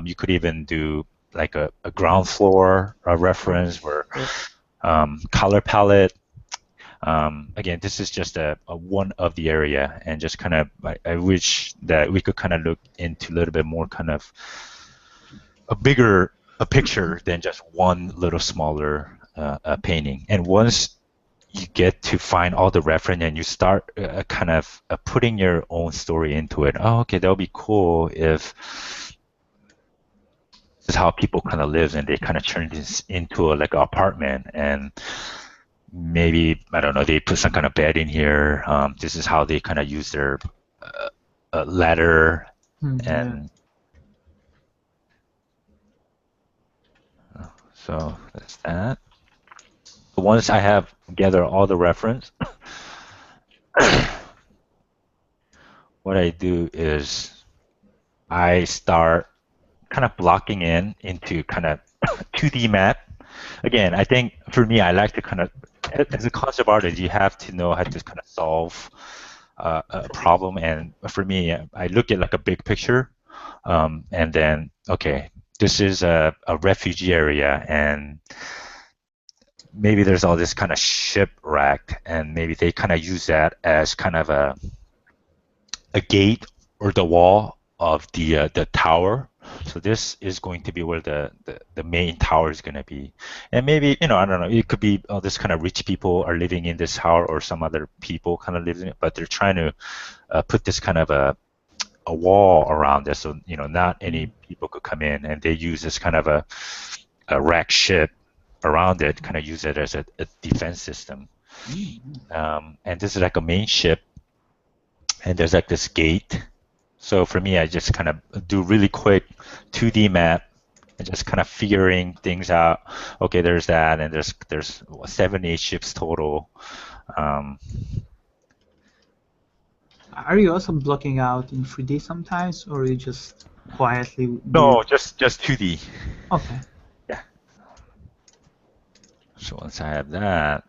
You could even do like a ground floor reference or color palette. Again, this is just a one of the area, and just kind of I wish that we could kind of look into a little bit more kind of a bigger picture than just one little smaller painting. And once you get to find all the reference and you start kind of putting your own story into it, oh, okay, that would be cool if this is how people kind of live and they kind of turn this into like an apartment, and maybe, I don't know, they put some kind of bed in here. This is how they kind of use their ladder, and So that's that. Once I have gathered all the reference, what I do is I start kind of blocking in into kind of 2D map. Again, I think for me, I like to kind of, as a concept artist, you have to know how to kind of solve a problem. And for me, I look at like a big picture, and then, okay, this is a refugee area, and maybe there's all this kind of shipwreck, and maybe they kind of use that as kind of a gate or the wall of the tower. So this is going to be where the main tower is going to be. And maybe, I don't know, it could be this kind of rich people are living in this tower, or some other people kind of live in it, but they're trying to put this kind of a wall around this, so not any people could come in, and they use this kind of a wrecked ship around it, kind of use it as a defense system. And this is like a main ship, and there's like this gate. So for me, I just kind of do really quick 2D map and just kind of figuring things out. Okay, there's that, and there's 78 ships total. Are you also blocking out in 3D sometimes, or you just quietly? No, just 2D. Okay. Yeah. So once I have that,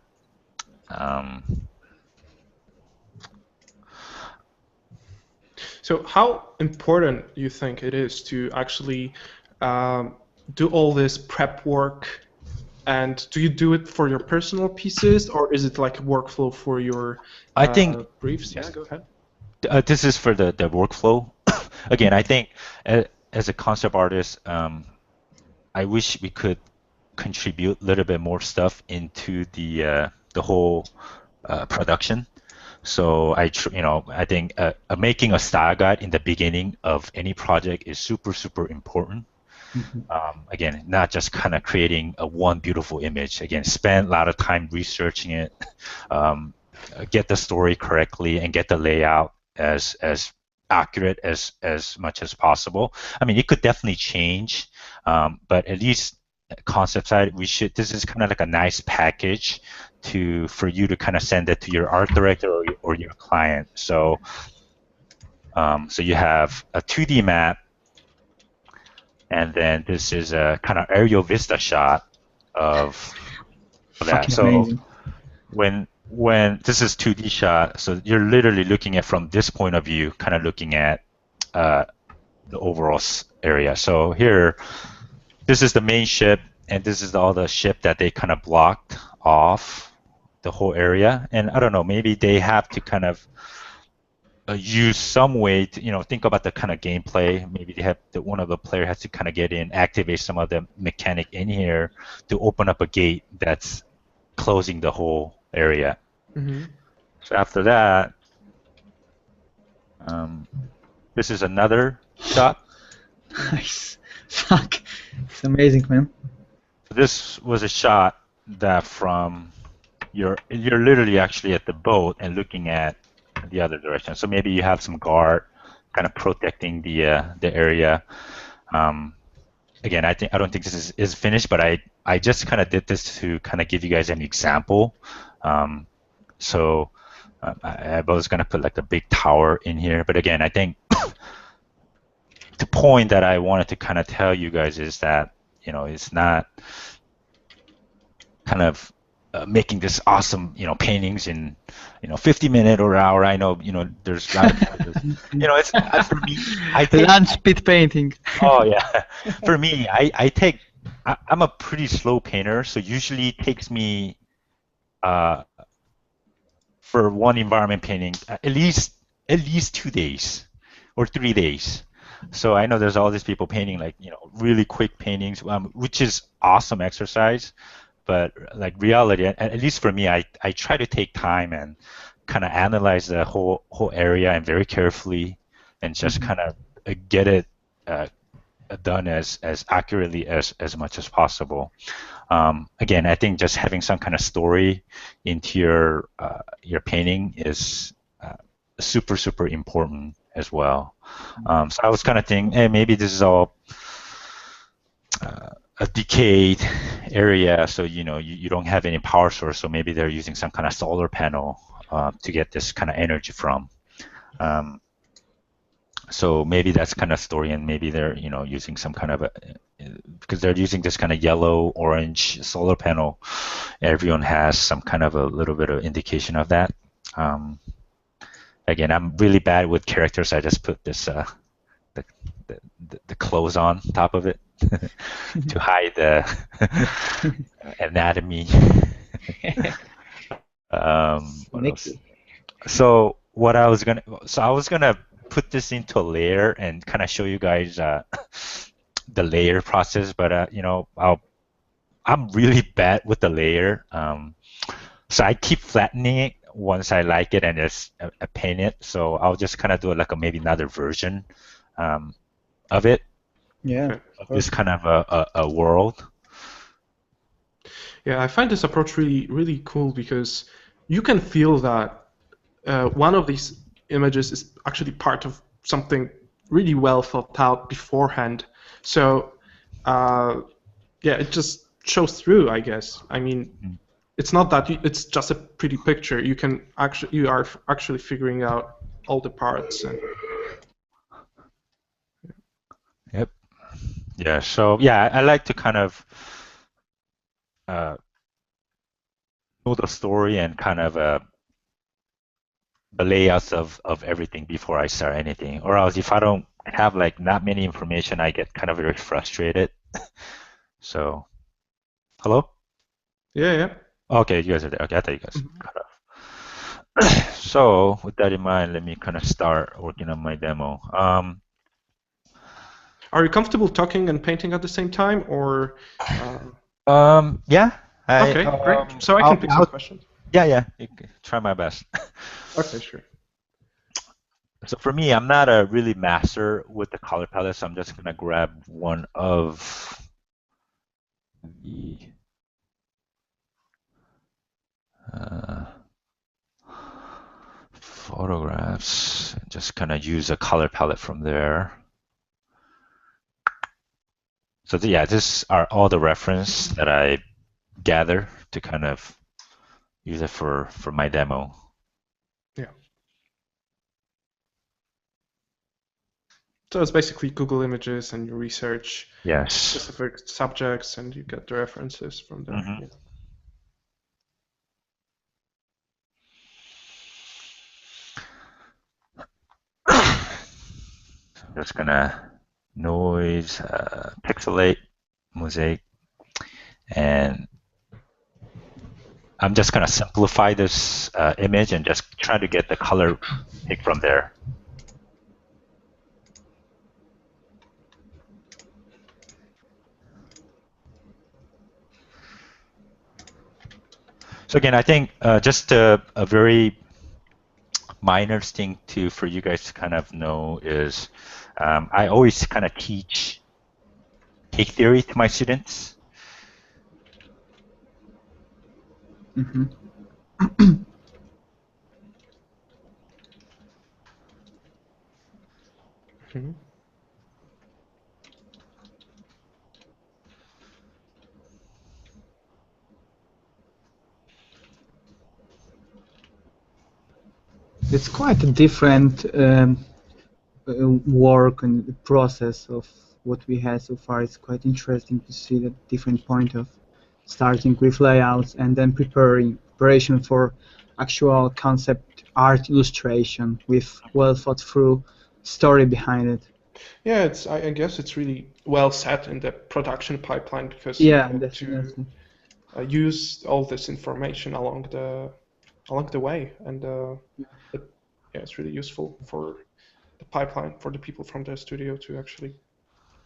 So how important you think it is to actually do all this prep work? And do you do it for your personal pieces, or is it like a workflow for your I think briefs? Yeah, go ahead. This is for the workflow. Again, I think as a concept artist, I wish we could contribute a little bit more stuff into the whole production. So I think making a style guide in the beginning of any project is super, super important. Again, not just kind of creating one beautiful image. Again, spend a lot of time researching it, get the story correctly, and get the layout as accurate as much as possible. I mean, it could definitely change, but at least concept side, this is kind of like a nice package for you to kind of send it to your art director or your client. So so you have a 2D map, and then this is a kind of aerial vista shot of that. Fucking So amazing. when this is 2D shot, so you're literally looking at from this point of view, kind of looking at the overall area. So here, this is the main ship, and this is all the ship that they kind of blocked off the whole area. And I don't know, maybe they have to kind of use some way to, think about the kind of gameplay. Maybe they have one of the player has to kind of get in, activate some of the mechanic in here to open up a gate that's closing the whole area. So after that, this is another shot. Nice. Fuck. It's amazing, man. This was a shot that from you're literally actually at the boat and looking at the other direction. So maybe you have some guard kind of protecting the area. Again, I don't think this is finished, but I just kind of did this to kind of give you guys an example. So I was gonna put like a big tower in here, but again, I think the point that I wanted to kind of tell you guys is that it's not kind of making this awesome paintings in 50 minutes or an hour. I know there's a lot of it's for me. I take Land speed painting. Oh yeah, for me, I'm a pretty slow painter, so usually it takes me for one environment painting at least 2 days or 3 days. So I know there's all these people painting like really quick paintings, which is awesome exercise. But like reality, at least for me, I try to take time and kind of analyze the whole area and very carefully, and just kind of get it done as accurately as much as possible. Again, I think just having some kind of story into your painting is super, super important as well. So I was kind of thinking, hey, maybe this is all a decayed area, so you don't have any power source, so maybe they're using some kind of solar panel to get this kind of energy from. So maybe that's kind of story, and maybe they're using some kind of because they're using this kind of yellow orange solar panel. Everyone has some kind of a little bit of indication of that. Again, I'm really bad with characters. I just put this the clothes on top of it to hide the anatomy. What else? So I was gonna put this into a layer and kind of show you guys the layer process, but I'm really bad with the layer, so I keep flattening it once I like it and just paint it. So I'll just kind of do it like maybe another version of it. Yeah. Of this kind of a world. Yeah, I find this approach really cool because you can feel that one of these images is actually part of something really well thought out beforehand. So yeah, it just shows through, I guess. I mean, it's not that it's just a pretty picture. You are actually figuring out all the parts. Yep. Yeah. So yeah, I like to kind of know the story and kind of the layouts of everything before I start anything. Or else if I don't have like not many information, I get kind of very frustrated. So, hello? Yeah. Okay, you guys are there. Okay, I thought you guys cut off. So with that in mind, let me kind of start working on my demo. Are you comfortable talking and painting at the same time, or? Yeah. Okay, great. So I can pick some questions. Yeah. Try my best. Okay, sure. So for me, I'm not a really master with the color palette, so I'm just gonna grab one of the photographs and just kind of use a color palette from there. So yeah, these are all the reference that I gather to kind of use it for my demo. Yeah. So it's basically Google Images, and you research specific subjects, and you get the references from there. Mm-hmm. Yeah. I'm just gonna noise, pixelate, mosaic, and I'm just gonna simplify this image and just try to get the color pick from there. So again, I think just a very minor thing for you guys to kind of know is I always kind of teach cake theory to my students. Mm-hmm. Mm-hmm. It's quite a different work and process of what we had so far. It's quite interesting to see the different point of starting with layouts and then preparation for actual concept art illustration with well thought through story behind it. Yeah, I guess it's really well set in the production pipeline because Yeah, you get definitely. to use all this information along the way, and it's really useful for the pipeline for the people from the studio to actually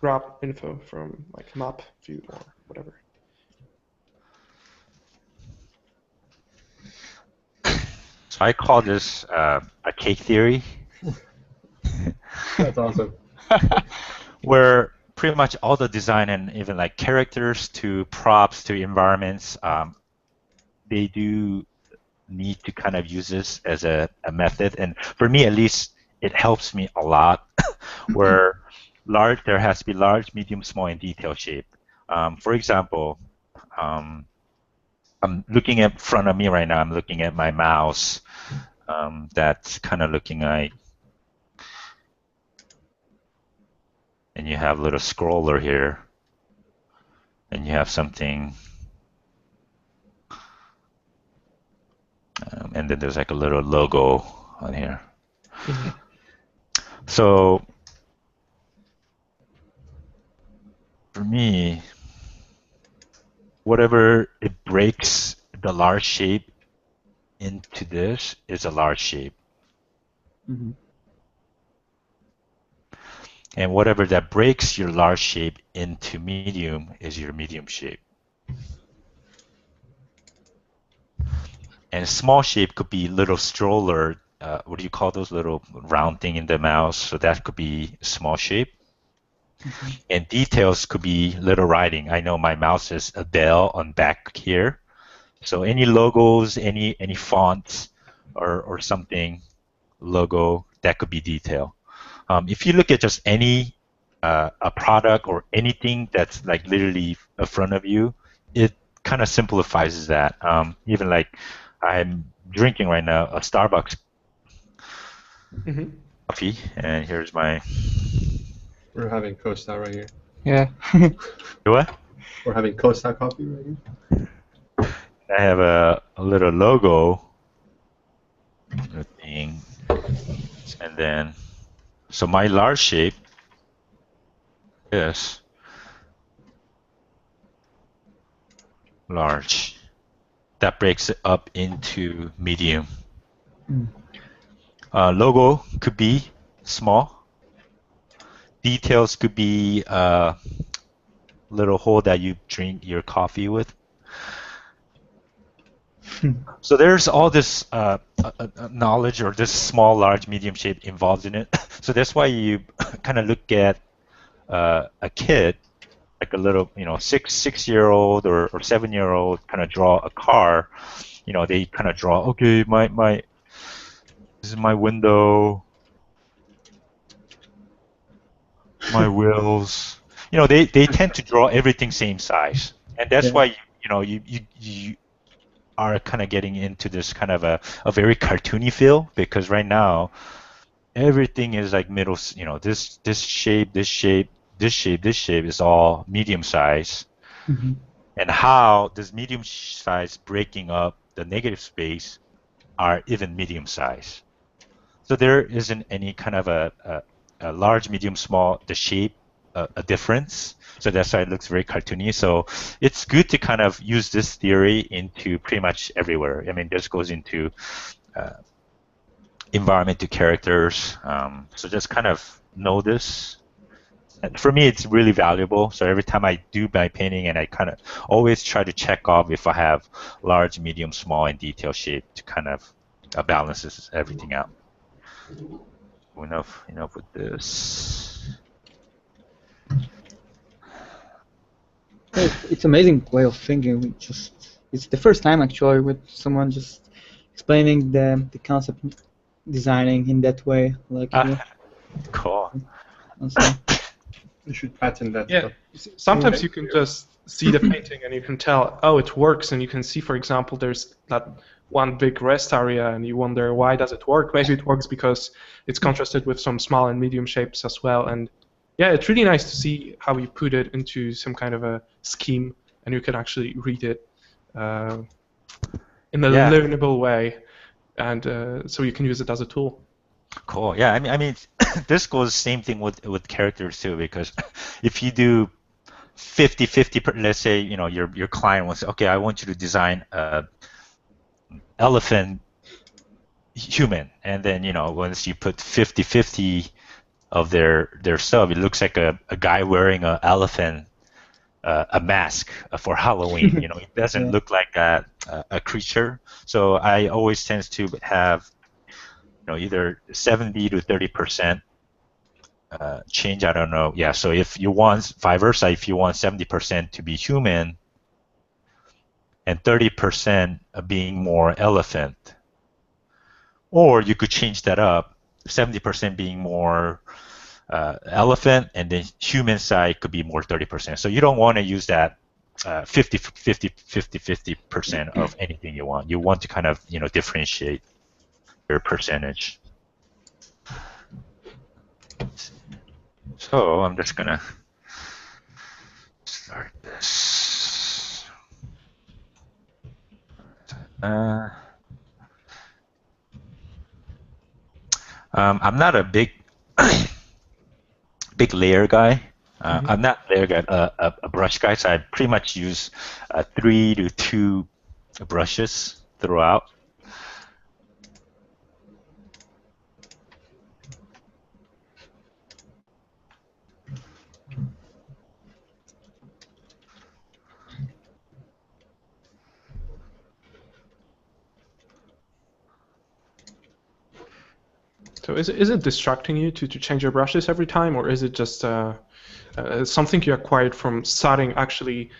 grab info from like map view or whatever. So I call this a cake theory. That's awesome. Where pretty much all the design and even like characters to props to environments, they do need to kind of use this as a method. And for me, at least, it helps me a lot. Where there has to be large, medium, small, and detail shape. For example, I'm looking in front of me right now. I'm looking at my mouse. That's kind of looking like, and you have a little scroller here, and you have something, and then there's like a little logo on here. Mm-hmm. So for me, whatever it breaks the large shape into this is a large shape. Mm-hmm. And whatever that breaks your large shape into medium is your medium shape. And small shape could be little stroller. What do you call those little round thing in the mouse? So that could be small shape. Mm-hmm. And details could be little writing. I know my mouse is a bell on back here. So any logos, any fonts or something, logo, that could be detail. If you look at just any a product or anything that's like literally in front of you, it kind of simplifies that. Even like I'm drinking right now a Starbucks coffee, and here's my. We're having Costa right here. Yeah. What? We're having Costa coffee right here. I have a little logo thing, and then so my large shape is large. That breaks it up into medium. Mm. Logo could be small. Details could be a little hole that you drink your coffee with. So there's all this knowledge or this small, large, medium shape involved in it. So that's why you kind of look at a kid, like a little, 6-year-old or 7-year-old, kind of draw a car. They kind of draw. Okay, this is my window, my wheels. They tend to draw everything same size, and that's why you are kind of getting into this kind of a very cartoony feel, because right now everything is like middle, this shape, this shape, this shape, this shape is all medium size. Mm-hmm. And how this medium size breaking up the negative space are even medium size. So there isn't any kind of a large, medium, small, the shape, a difference. So that's why it looks very cartoony. So it's good to kind of use this theory into pretty much everywhere. I mean, this goes into environment to characters. So just kind of know this. And for me, it's really valuable. So every time I do my painting, and I kind of always try to check off if I have large, medium, small, and detail shape to kind of balances everything out. Enough with this. It's amazing way of thinking. It's the first time actually with someone just explaining the concept designing in that way, like you. Cool. Also. You should patent that Yeah, stuff. sometimes you can just see the painting and you can tell, oh, it works, and you can see, for example, there's that one big rest area, and you wonder why does it work? Maybe it works because it's contrasted with some small and medium shapes as well, and yeah, it's really nice to see how you put it into some kind of a scheme, and you can actually read it in a learnable way, and so you can use it as a tool. Cool. Yeah, I mean, this goes same thing with characters too, because if you do 50-50, let's say your client wants, okay, I want you to design a elephant human, and then once you put 50-50 of their stuff, it looks like a guy wearing an elephant a mask for Halloween. It doesn't look like a creature. So I always tend to have either 70 to 30% change. I don't know. Yeah. So if you want vice versa, if you want 70% to be human and 30% being more elephant, or you could change that up, 70% being more elephant, and then human side could be more 30%. So you don't want to use that 50% of anything you want. You want to kind of differentiate your percentage. So I'm just gonna start this. I'm not a big big layer guy. I'm not a layer guy, a brush guy, so I pretty much use 3 to 2 brushes throughout. So is it distracting you to change your brushes every time, or is it just something you acquired from starting actually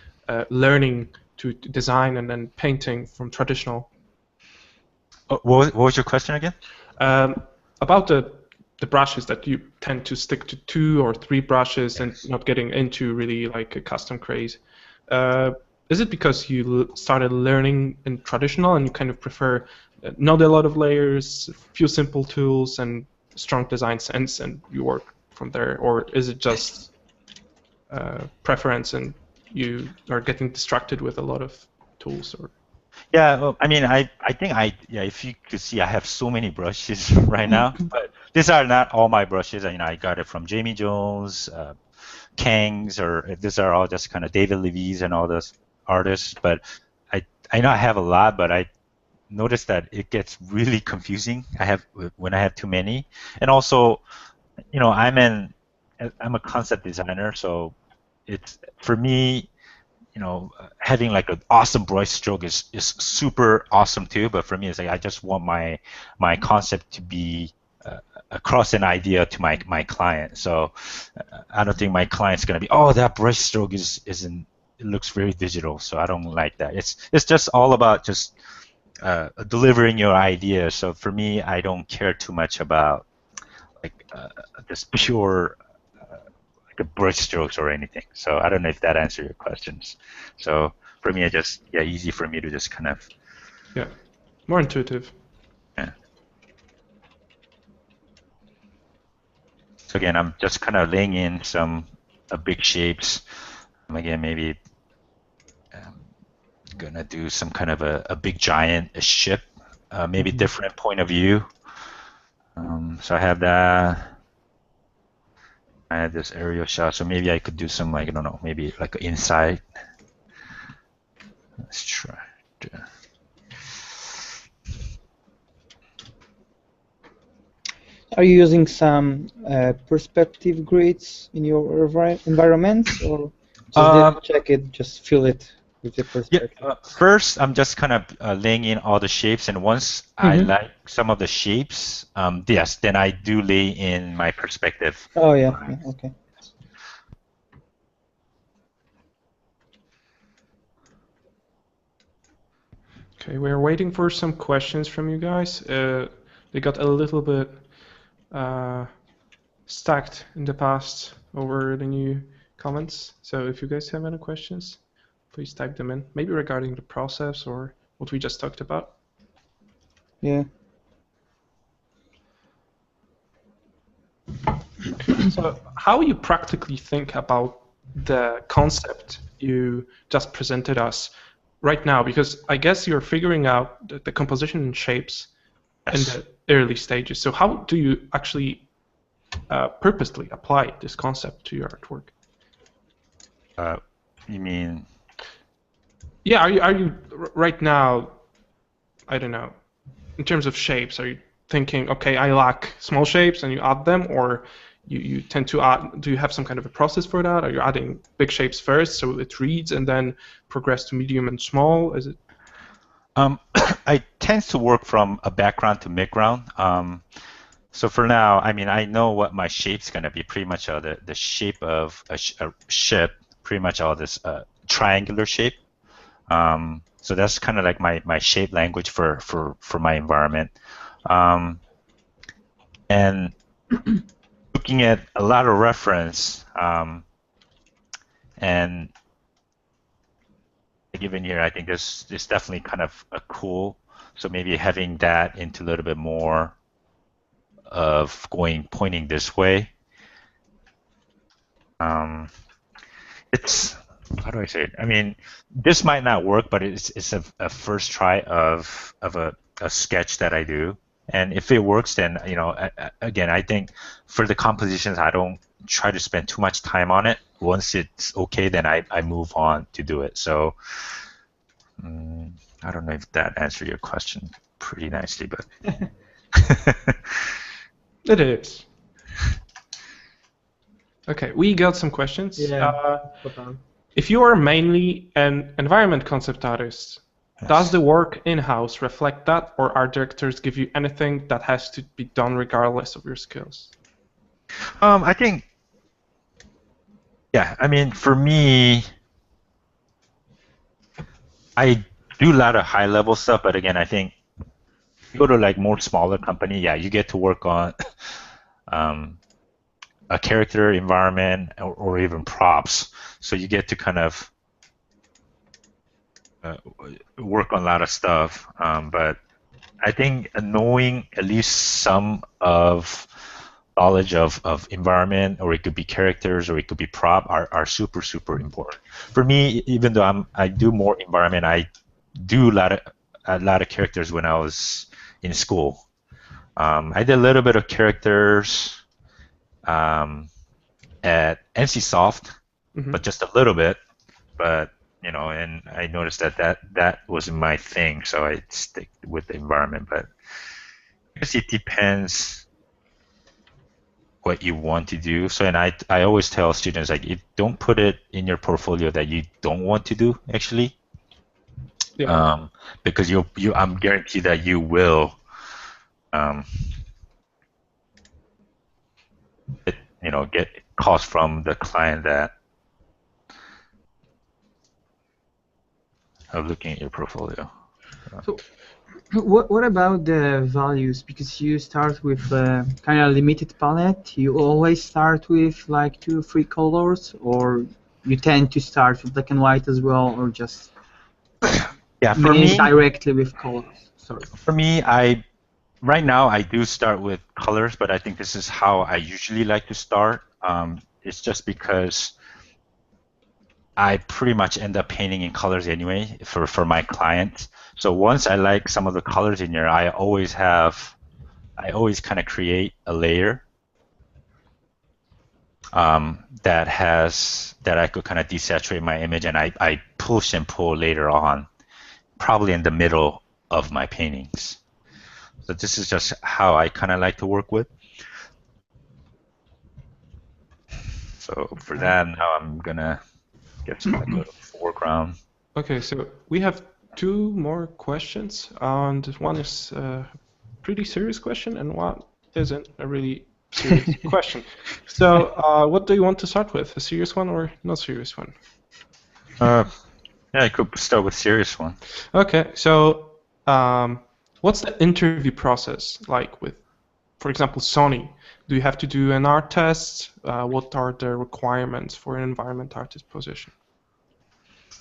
learning to design and then painting from traditional? What was your question again? About the brushes, that you tend to stick to 2 or 3 brushes and not getting into really like a custom craze. Is it because you started learning in traditional and you kind of prefer not a lot of layers, few simple tools, and strong design sense, and you work from there? Or is it just preference and you are getting distracted with a lot of tools? Or yeah, well, I mean, I think if you could see, I have so many brushes right now, but these are not all my brushes. I got it from Jamie Jones, Kang's, or these are all just kind of David Levy's and all those artists. But I know I have a lot, but I noticed that it gets really confusing. When I have too many, and also, I'm a concept designer, so it's for me. Having like an awesome brush stroke is super awesome too. But for me, it's like I just want my concept to be across an idea to my client. So I don't think my client's gonna be, oh, that brush stroke isn't. It looks very digital, so I don't like that. It's just all about just delivering your idea. So for me, I don't care too much about like this pure brush strokes or anything. So I don't know if that answers your questions. So for me, easy for me to just kind of more intuitive. Yeah. So again, I'm just kind of laying in some big shapes. Again, maybe gonna do some kind of a big giant ship, maybe different point of view. So I have that. I have this aerial shot, so maybe I could do some, like, I don't know, maybe like inside. Let's try. Are you using some perspective grids in your environments, or just check it, just fill it with the perspective? Yeah, first, I'm just kind of laying in all the shapes, and once I like some of the shapes, yes, then I do lay in my perspective. Oh, yeah, okay. Okay, we're waiting for some questions from you guys. They got a little bit stacked in the past over the new comments. So if you guys have any questions, please type them in, maybe regarding the process or what we just talked about. Yeah. So how you practically think about the concept you just presented us right now? Because I guess you're figuring out the composition and shapes in the early stages. So how do you actually purposely apply this concept to your artwork? You mean? Yeah, are you right now, I don't know, in terms of shapes, are you thinking, okay, I lack small shapes and you add them, or you tend to add, do you have some kind of a process for that? Are you adding big shapes first so it reads and then progress to medium and small? Is it? I tend to work from a background to midground. So for now, I mean, I know what my shape's going to be, pretty much the shape of a ship, pretty much all this triangular shape. So that's kind of like my shape language for my environment. And to looking at a lot of reference, and given here, I think this is definitely kind of a cool. So maybe having that into a little bit more of pointing this way. It's, how do I say it? I mean, this might not work, but it's a first try of a sketch that I do. And if it works, then, you know, again, I think for the compositions, I don't try to spend too much time on it. Once it's okay, then I move on to do it. So I don't know if that answered your question pretty nicely, but it is. Okay, we got some questions. Yeah. If you are mainly an environment concept artist, does the work in-house reflect that, or are directors give you anything that has to be done regardless of your skills? I think, yeah, I mean, for me, I do a lot of high-level stuff, but again, I think if you go to like more smaller company, yeah, you get to work on a character, environment, or even props. So you get to kind of work on a lot of stuff. But I think knowing at least some of knowledge of environment, or it could be characters, or it could be prop, are super, super important. For me, even though I do more environment, I do a lot of characters when I was in school. I did a little bit of characters at NCSoft, but just a little bit. But you know, and I noticed that wasn't my thing, so I stick with the environment. But I guess it depends what you want to do. So, and I always tell students, like, don't put it in your portfolio that you don't want to do, actually. Yeah. Because I'm guaranteed that you will get calls from the client that of looking at your portfolio. So, what about the values? Because you start with kind of limited palette. You always start with like 2 or 3 colors, or you tend to start with black and white as well, or just for me directly with colors. Sorry. For me, right now I do start with colors, but I think this is how I usually like to start. It's just because I pretty much end up painting in colors anyway for my clients. So once I like some of the colors in here, I always kind of create a layer that I could kind of desaturate my image, and I push and pull later on, probably in the middle of my paintings. So this is just how I kind of like to work with. So for that, now I'm gonna get some like a foreground. Okay, so we have 2 more questions, and one is a pretty serious question, and one isn't a really serious question. So, what do you want to start with? A serious one or not serious one? Yeah, I could start with serious one. Okay, so what's the interview process like with, for example, Sony? Do you have to do an art test? What are the requirements for an environment artist position?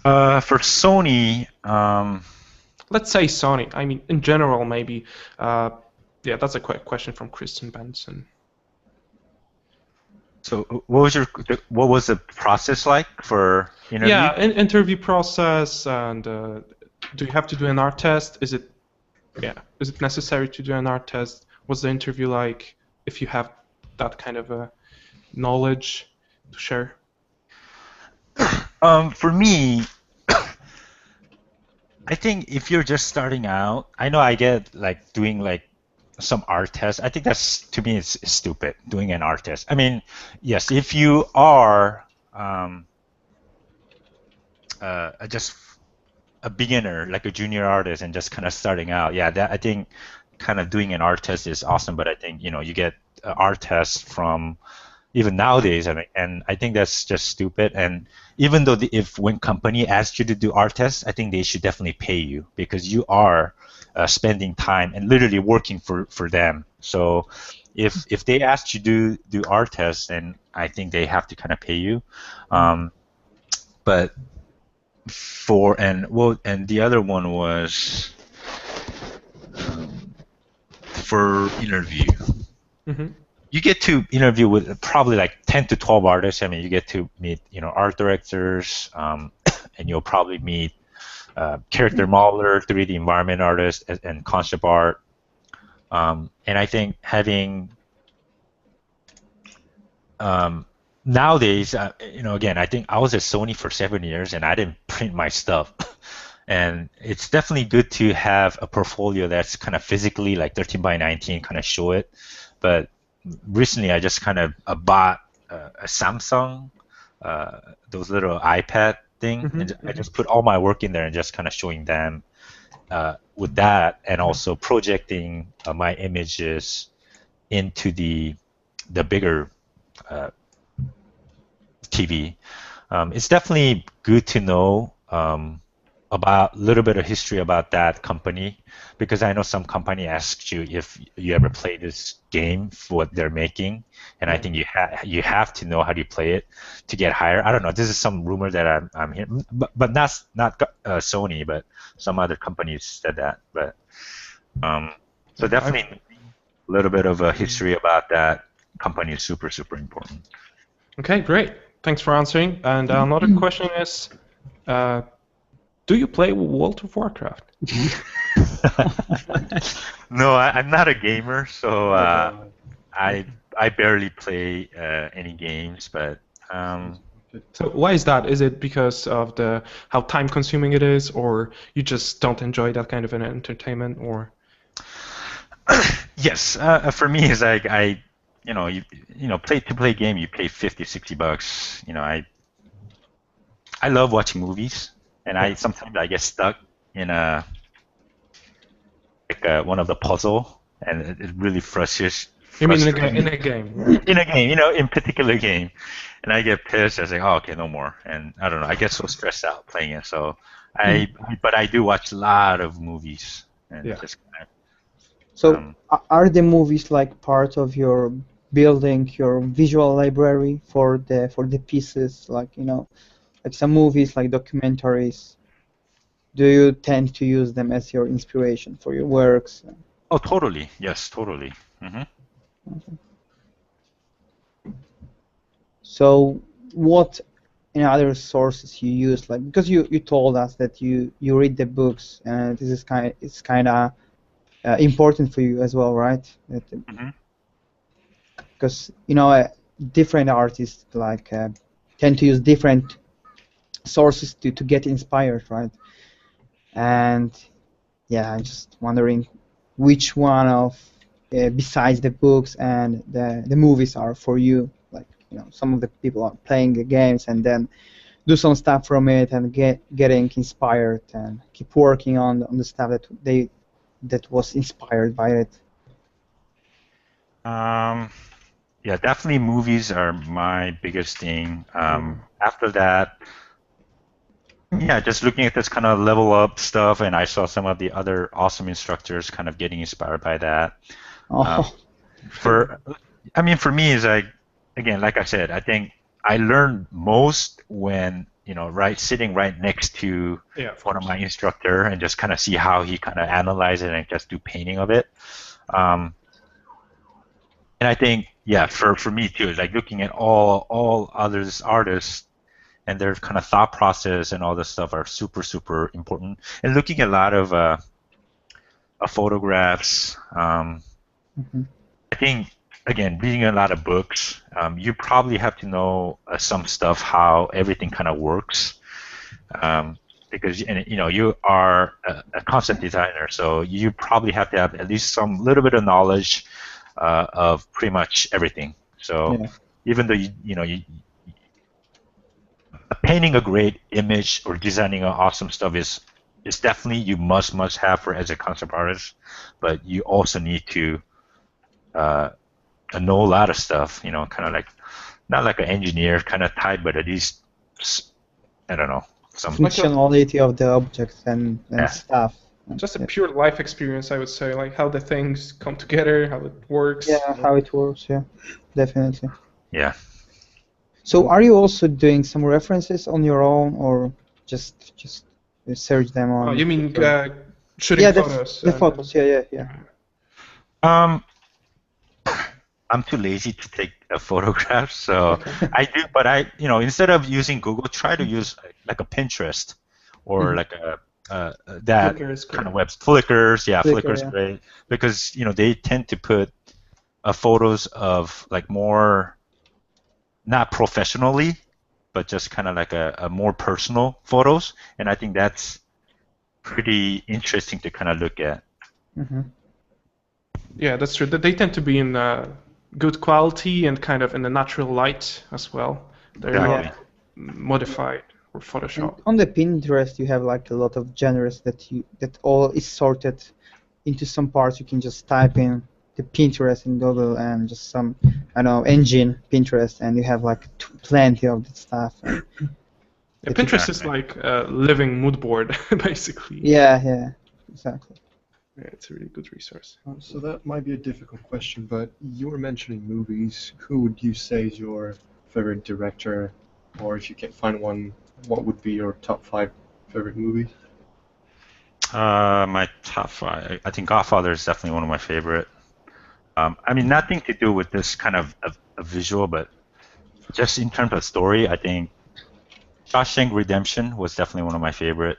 For Sony, let's say Sony. I mean, in general, maybe. Yeah, that's a quick question from Kristen Benson. So, what was the process like for interview? Yeah, interview process, and do you have to do an art test? Is it necessary to do an art test? What's the interview like? If you have that kind of knowledge to share. For me, I think if you're just starting out, I know I get like doing like some art tests. I think that's, to me, it's stupid, doing an art test. I mean, yes, if you are just a beginner, like a junior artist, and just kind of starting out, yeah, that I think kind of doing an art test is awesome. But I think you get art tests from even nowadays, and I think that's just stupid. And even though if when company asks you to do art tests, I think they should definitely pay you because you are spending time and literally working for them. So if they ask you to do art tests, then I think they have to kind of pay you. But and the other one was for interview. You get to interview with probably like 10 to 12 artists. I mean, you get to meet, art directors, and you'll probably meet character modeler, 3D environment artists, and concept art. And I think having nowadays, again, I think I was at Sony for 7 years and I didn't print my stuff. And it's definitely good to have a portfolio that's kind of physically like 13 by 19, kind of show it. But recently, I just kind of bought a Samsung, those little iPad thing, and I just put all my work in there and just kind of showing them with that, and also projecting my images into the bigger TV. It's definitely good to know about a little bit of history about that company, because I know some company asks you if you ever play this game for what they're making, and I think you have to know how to play it to get hired. I don't know. This is some rumor that I'm hearing, but not Sony, but some other companies said that. But so definitely a little bit of a history about that company is super important. Okay, great. Thanks for answering. And another question is, do you play World of Warcraft? No, I'm not a gamer, so I barely play any games. But so why is that? Is it because of how time-consuming it is, or you just don't enjoy that kind of an entertainment, or? Yes, for me, it's like play a game, you pay $50-$60. I love watching movies. And sometimes I get stuck in one of the puzzle, and it really frustrates. You mean in a game? In a game, in particular game, and I get pissed. I say, "Oh, okay, no more." And I don't know. I get so stressed out playing it. So but I do watch a lot of movies, and just kind of. So are the movies like part of your building your visual library for the pieces, like like some movies, like documentaries? Do you tend to use them as your inspiration for your works? Oh, totally. Yes, totally. Okay. So what other sources you use? Like, because you told us that you read the books, and this is kind of important for you as well, right? Because different artists like tend to use different sources to get inspired, right? And yeah, I'm just wondering which one of besides the books and the movies are for you. Like, some of the people are playing the games and then do some stuff from it and getting inspired and keep working on the stuff that was inspired by it. Yeah, definitely movies are my biggest thing. After that, yeah, just looking at this kind of level up stuff, and I saw some of the other awesome instructors kind of getting inspired by that. For me, is like, again, like I said, I think I learned most when sitting right next to one of my instructor and just kind of see how he kind of analyze it and just do painting of it. And I think, for me too, is like looking at all others artists and their kind of thought process and all this stuff are super important. And looking at a lot of photographs, I think, again, reading a lot of books, you probably have to know some stuff, how everything kind of works, because you are a concept designer, so you probably have to have at least some little bit of knowledge of pretty much everything. So even though you painting a great image or designing an awesome stuff is definitely you must have for as a concept artist, but you also need to know a lot of stuff, kind of like not like an engineer kind of type, but at least I don't know, some functionality of the objects and stuff. Just a pure life experience, I would say, like how the things come together, how it works. Yeah, how it works. Yeah, definitely. Yeah. So, are you also doing some references on your own, or just search them on? Oh, you mean shooting photos? The photos. Yeah. I'm too lazy to take a photograph, so I do. But instead of using Google, try to use like a Pinterest or like that kind of Flickr's. Yeah, Flickr's great because they tend to put photos of like more not professionally, but just kind of like a more personal photos, and I think that's pretty interesting to kind of look at. Yeah, that's true. They tend to be in good quality and kind of in the natural light as well. They're not modified or photoshopped. On the Pinterest, you have like a lot of genres that all is sorted into some parts. You can just type in the Pinterest in Google and just some engine Pinterest, and you have like plenty of that stuff. Pinterest is like a living mood board, basically. Yeah, exactly. Yeah, it's a really good resource. So that might be a difficult question, but you were mentioning movies. Who would you say is your favorite director, or if you can't find one, what would be your top 5 favorite movies? My top 5, I think Godfather is definitely one of my favorite. I mean, nothing to do with this kind of a visual, but just in terms of story, I think Shawshank Redemption was definitely one of my favorite.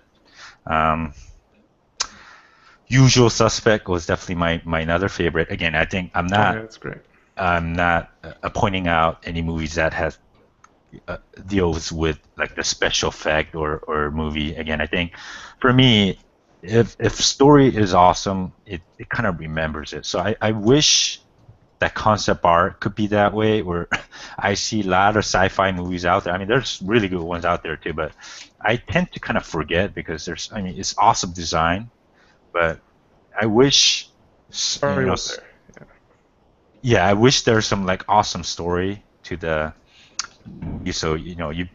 Usual Suspect was definitely my another favorite. Again, I think I'm not. That's great. I'm not pointing out any movies that has deals with like the special effect or movie. Again, I think for me, if story is awesome, it kind of remembers it. So I wish that concept art could be that way, where I see a lot of sci-fi movies out there. I mean, there's really good ones out there too, but I tend to kind of forget because it's awesome design, but I wish I wish there's some like awesome story to the movie, so you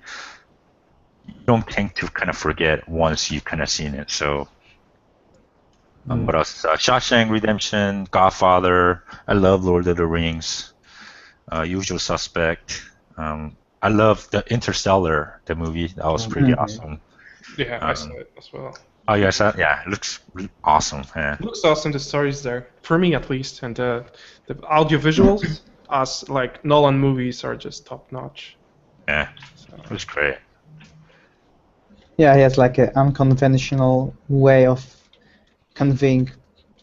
don't tend to kind of forget once you've kind of seen it. So what else? Shawshank Redemption, Godfather. I love Lord of the Rings. Usual Suspect. I love the Interstellar, the movie. That was pretty awesome. Yeah, I saw it as well. Oh, you saw it? Yeah, it looks really awesome. Yeah. It looks awesome. The story's there for me at least, and the audio visuals, as like Nolan movies, are just top notch. Yeah, it was great. Yeah, he has like an unconventional way of conveying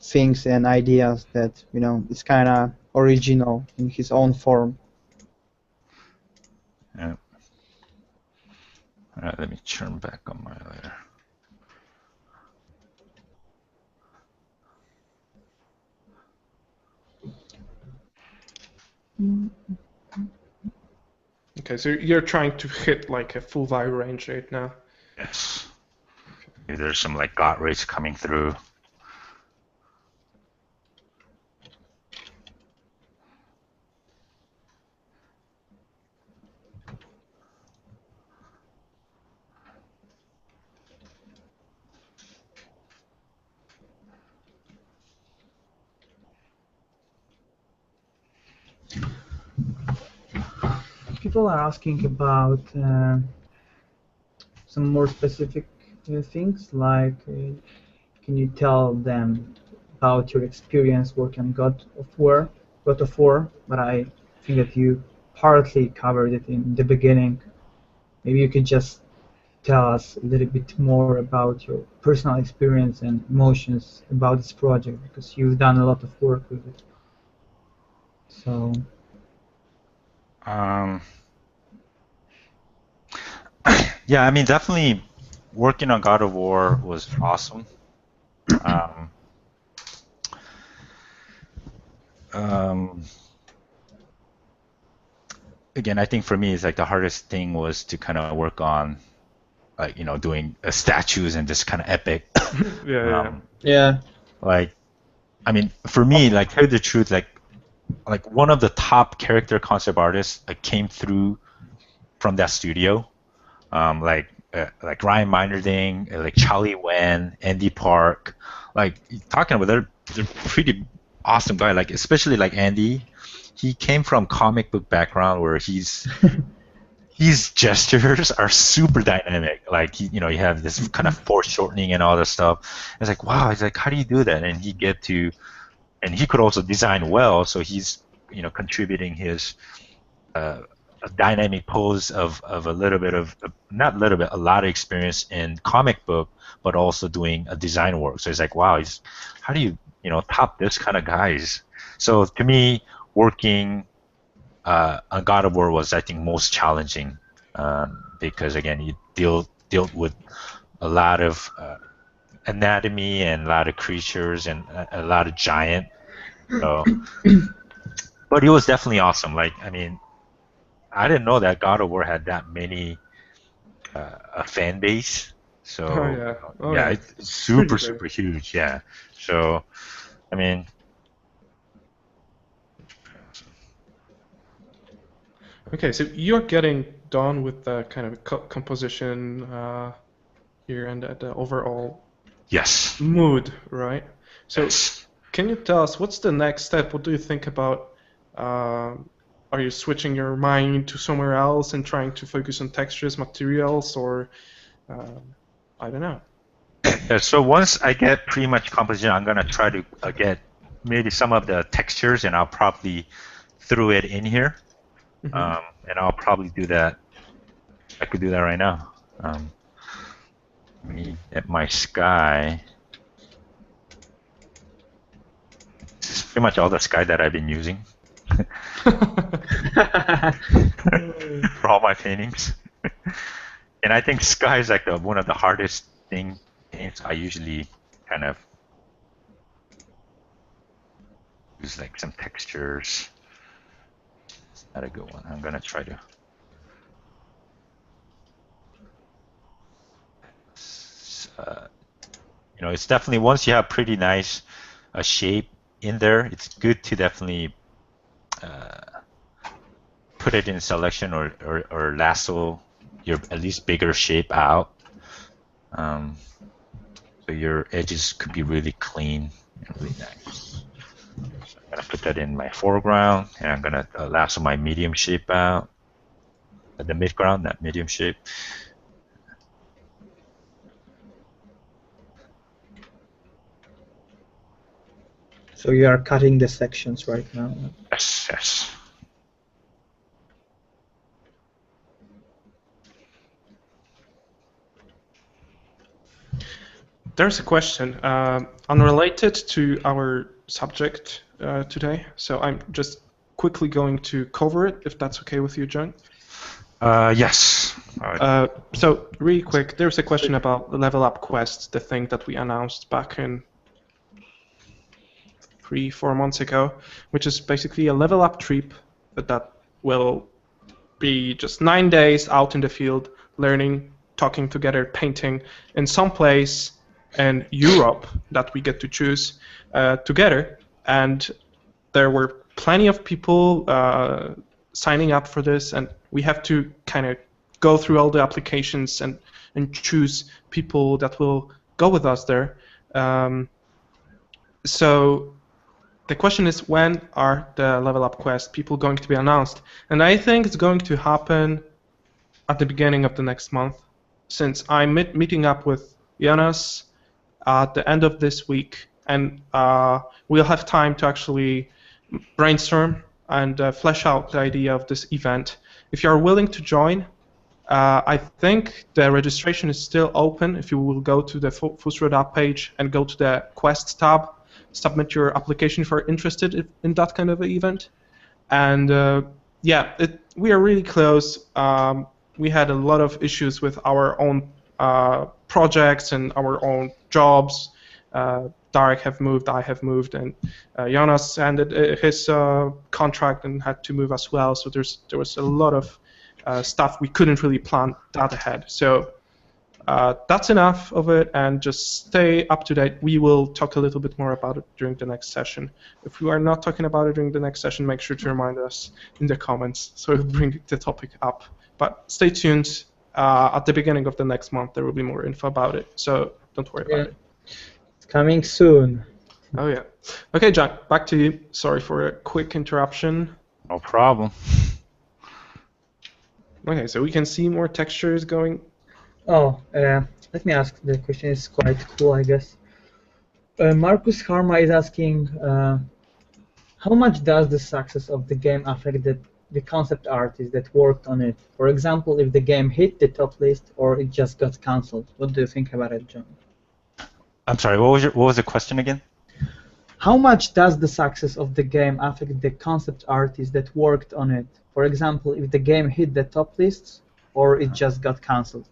things and ideas that it's kind of original in his own form. Yeah. All right, let me turn back on my layer. Okay, so you're trying to hit like a full value range right now. Yes. Okay. There's some like God rays coming through. People are asking about some more specific things, like can you tell them about your experience working on God of War, but I think that you partly covered it in the beginning. Maybe you could just tell us a little bit more about your personal experience and emotions about this project, because you've done a lot of work with it. So. Yeah, I mean, definitely working on God of War was awesome. Again, I think for me, it's like the hardest thing was to kind of work on, like, doing statues and just kind of epic. Yeah. Like, I mean, for me, like, tell you the truth, like, like one of the top character concept artists came through from that studio, like Ryan Meinerding, like Charlie Wen, Andy Park, like talking about they're pretty awesome guy. Like especially like Andy, he came from comic book background where his gestures are super dynamic. Like you have this kind of foreshortening and all this stuff. It's like wow, it's like how do you do that? And he could also design well, so he's contributing his a dynamic pose of a little bit of not little bit a lot of experience in comic book, but also doing a design work. So it's like wow, how do you top this kind of guys? So to me, working on God of War was I think most challenging because again you dealt with a lot of anatomy and a lot of creatures and a lot of giant. So, but it was definitely awesome. Like I mean, I didn't know that God of War had that many a fan base. So yeah, it's super huge. Yeah. So I mean. Okay, so you're getting done with the kind of composition here and the overall mood, right? So can you tell us what's the next step? What do you think about? Are you switching your mind to somewhere else and trying to focus on textures, materials, or I don't know? Yeah, so once I get pretty much composition, I'm gonna try to get maybe some of the textures, and I'll probably throw it in here. And I'll probably do that. I could do that right now. Let me get my sky. This is pretty much all the sky that I've been using for all my paintings. And I think sky is like one of the hardest things I usually kind of use like some textures. Not a good one. I'm gonna try to. It's definitely once you have pretty nice shape in there, it's good to definitely put it in selection or lasso your at least bigger shape out. So your edges could be really clean and really nice. So I'm gonna put that in my foreground, and I'm gonna lasso my medium shape out. The midground, that medium shape. So you are cutting the sections right now? Yes. There's a question unrelated to our subject today, so I'm just quickly going to cover it, if that's okay with you, Jung? Yes. So really quick, there's a question about the Level Up Quest, the thing that we announced back in 3-4 months ago, which is basically a level up trip that will be just 9 days out in the field, learning, talking together, painting in some place in Europe that we get to choose together. And there were plenty of people signing up for this, and we have to kind of go through all the applications and choose people that will go with us there. So the question is, when are the Level Up Quest people going to be announced? And I think it's going to happen at the beginning of the next month, since I'm meeting up with Jonas at the end of this week, and we'll have time to actually brainstorm and flesh out the idea of this event. If you are willing to join, I think the registration is still open. If you will go to the Fusrod app page and go to the Quest tab, submit your application if you're interested in that kind of an event. And we are really close. We had a lot of issues with our own projects and our own jobs. Darek have moved, I have moved, and Jonas ended his contract and had to move as well. So there was a lot of stuff we couldn't really plan that ahead. So that's enough of it, and just stay up to date. We will talk a little bit more about it during the next session. If we are not talking about it during the next session, make sure to remind us in the comments so we'll bring the topic up. But stay tuned. At the beginning of the next month, there will be more info about it, so don't worry about it. It's coming soon. Oh, yeah. Okay, John, back to you. Sorry for a quick interruption. No problem. Okay, so we can see more textures going. Oh, let me ask. The question is quite cool, I guess. Marcus Harma is asking, how much does the success of the game affect the concept artists that worked on it? For example, if the game hit the top list or it just got cancelled. What do you think about it, John? I'm sorry. What was the question again? How much does the success of the game affect the concept artists that worked on it? For example, if the game hit the top lists or it just got cancelled.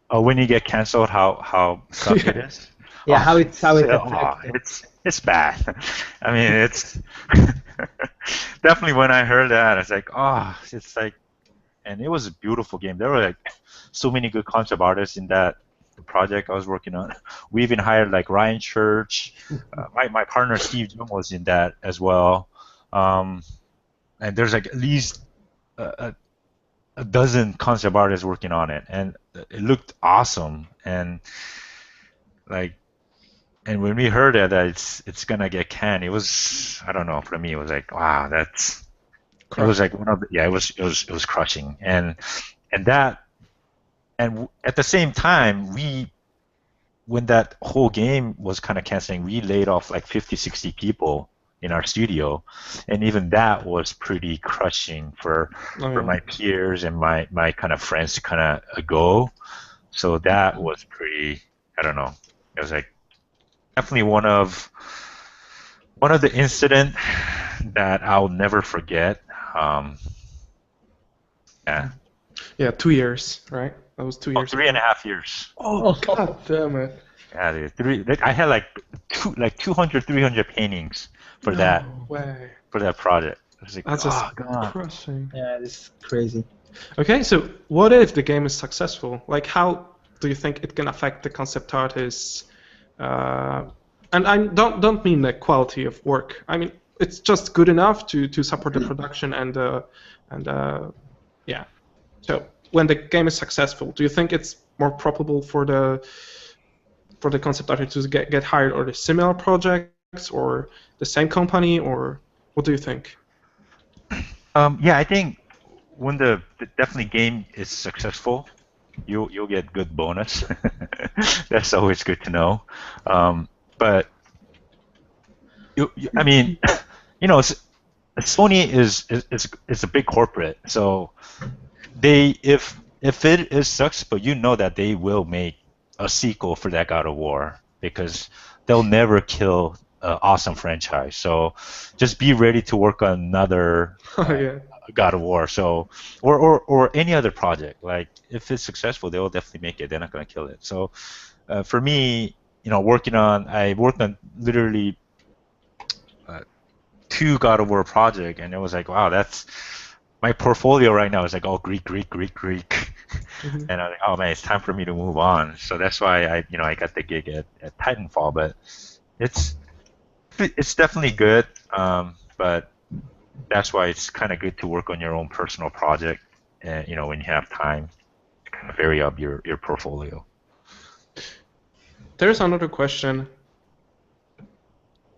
When you get canceled, how suck it is? Yeah, how it it's bad. I mean, it's definitely when I heard that, it's like, it's like, and it was a beautiful game. There were like so many good concept artists in that project I was working on. We even hired like Ryan Church. My partner Steve Jung was in that as well. And there's like at least a dozen concept artists working on it, and it looked awesome. And when we heard that it's gonna get canned, it was, I don't know, for me it was like, wow, it was like one of the, it was crushing. And at the same time, when that whole game was kind of canceling, we laid off like 50-60 people in our studio, and even that was pretty crushing for my peers and my kind of friends to kind of go. So that was pretty, I don't know, it was like definitely one of the incident that I'll never forget. Yeah, 2 years, right? That was 2 years. 3.5 years. Oh, god damn it. Yeah, dude, I had like 200, 300 paintings for for that project. I was like, that's just God. crushing. Yeah, this is crazy. Okay, so what if the game is successful? Like, how do you think it can affect the concept artists? And I don't mean the quality of work. I mean, it's just good enough to support the production and yeah. So when the game is successful, do you think it's more probable for the concept artist to get hired, or the similar projects, or the same company, or what do you think? Yeah, I think when the definitely game is successful, you'll get good bonus. That's always good to know. But I mean, you know, Sony is a big corporate, so if it is successful, you know that they will make a sequel for that God of War, because they'll never kill an awesome franchise. So just be ready to work on another God of War. So or any other project. Like if it's successful, they will definitely make it. They're not gonna kill it. So for me, you know, I worked on literally 2 God of War projects, and it was like, wow, that's my portfolio right now is like all Greek. Mm-hmm. And I'm like, oh man, it's time for me to move on. So that's why I got the gig at Titanfall. But it's definitely good. But that's why it's kind of good to work on your own personal project, and you know, when you have time, to kind of vary up your portfolio. There's another question.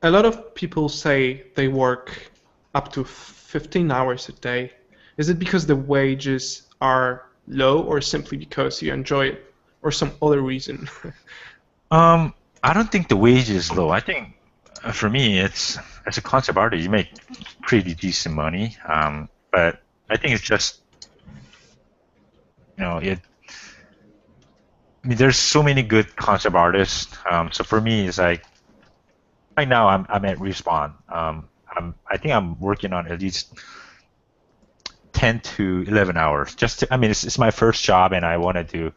A lot of people say they work up to 15 hours a day. Is it because the wages are low, or simply because you enjoy it, or some other reason? I don't think the wage is low. I think for me, it's as a concept artist, you make pretty decent money. But I think it's just, you know, I mean, there's so many good concept artists. So for me, it's like right now I'm at Respawn. I think I'm working on at least 10 to 11 hours. I mean, it's my first job, and I wanted to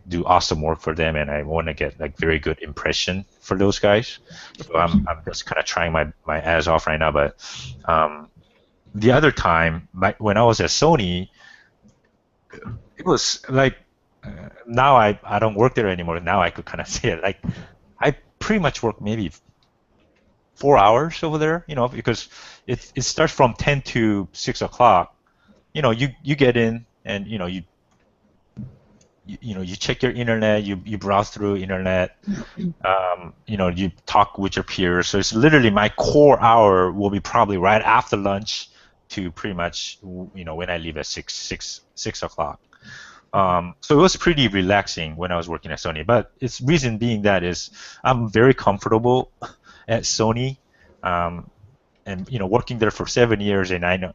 do awesome work for them, and I want to get like very good impression for those guys. So I'm just kind of trying my ass off right now. But the other time, when I was at Sony, it was like now I don't work there anymore. Now I could kind of say it. Like I pretty much work maybe 4 hours over there, because it starts from 10 to 6 o'clock. You get in and you check your internet, you browse through internet, you talk with your peers. So it's literally my core hour will be probably right after lunch to pretty much when I leave at 6 o'clock. So it was pretty relaxing when I was working at Sony. But its reason being that is I'm very comfortable at Sony. And working there for 7 years, and I know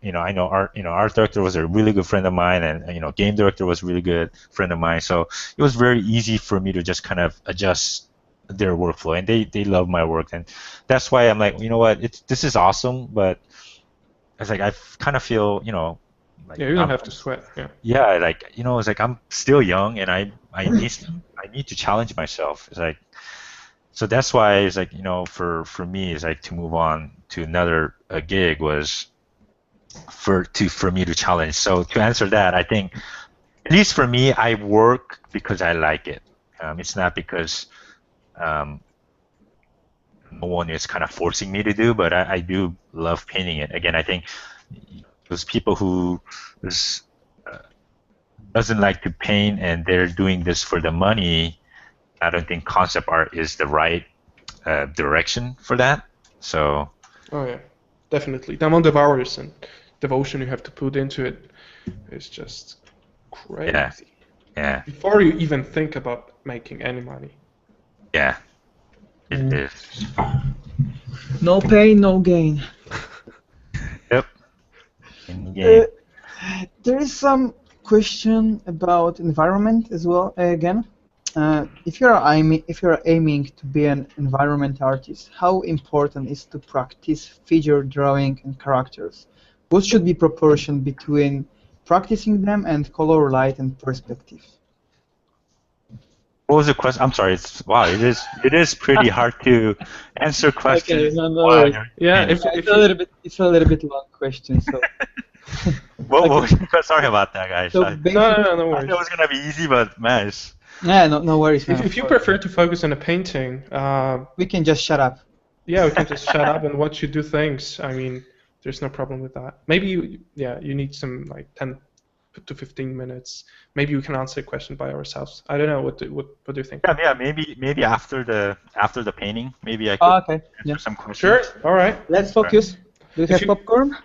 art director was a really good friend of mine, and game director was a really good friend of mine. So it was very easy for me to just kind of adjust their workflow, and they love my work, and that's why I'm like, you know what, this is awesome, but it's like I kind of feel, like Yeah, you don't have to sweat. Yeah. yeah, like it's like I'm still young, and I need to challenge myself. It's like. So that's why it's like, for me, it's like to move on to another gig was for me to challenge. So to answer that, I think, at least for me, I work because I like it. It's not because no one is kind of forcing me to do, but I do love painting it. Again, I think those people who doesn't like to paint and they're doing this for the money, I don't think concept art is the right direction for that. So. Oh yeah, definitely. The amount of hours and devotion you have to put into it is just crazy. Yeah. Before you even think about making any money. Yeah. It is. No pain, no gain. Yep. In-game. There is some question about environment as well. Again, if you're aiming to be an environment artist, how important is to practice figure drawing and characters? What should be proportion between practicing them and color, light, and perspective? What was the question? I'm sorry. It is pretty hard to answer questions. Okay, no while worries. you're Yeah, painting. It's a little bit long question. So. What was your question? Sorry about that, guys. So I no thought worries. it was gonna be easy, but man, it's. Yeah, no worries. Man. If you prefer to focus on a painting, we can just shut up. yeah, we can just shut up and watch you do things. I mean, there's no problem with that. Maybe you need some like 10 to 15 minutes. Maybe we can answer a question by ourselves. I don't know. What do you think? Yeah, maybe after the painting, maybe I could Okay. answer Yeah. some questions. Sure. All right. Let's focus. Do you have popcorn?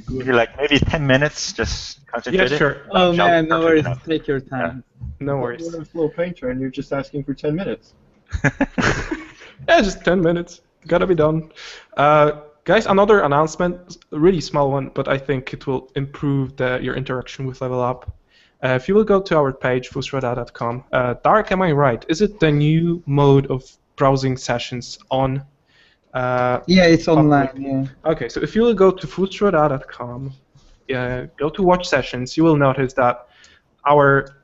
Maybe like maybe 10 minutes, just concentrate. Yeah, sure. Oh Shall man, be no perfect worries. enough. Take your time. No worries. You're a slow painter and you're just asking for 10 minutes. Yeah, just 10 minutes. Gotta be done. Guys, another announcement, a really small one, but I think it will improve your interaction with Level Up. If you will go to our page, fusroda.com, Darek, am I right? Is it the new mode of browsing sessions on? Yeah, it's online. Yeah. Okay, so if you will go to fusroda.com, go to watch sessions, you will notice that our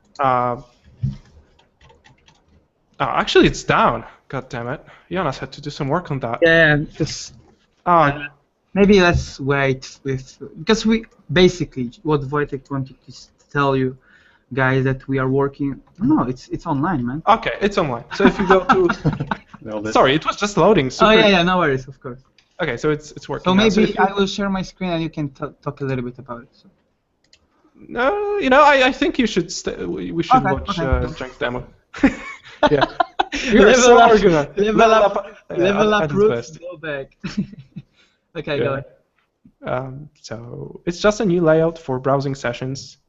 actually it's down. God damn it, Jonas had to do some work on that. Yeah, just maybe let's wait because we basically what Wojtek wanted to tell you, guys, that we are working. No, it's online, man. Okay, it's online. So if you go to sorry, it was just loading. Super. Oh yeah, no worries, of course. Okay, so it's working. So now. maybe I will share my screen and you can talk a little bit about it. So. No, I think you should. We should watch Junk's demo. Yeah. Level up, roots, go back. Okay, go ahead. So it's just a new layout for browsing sessions.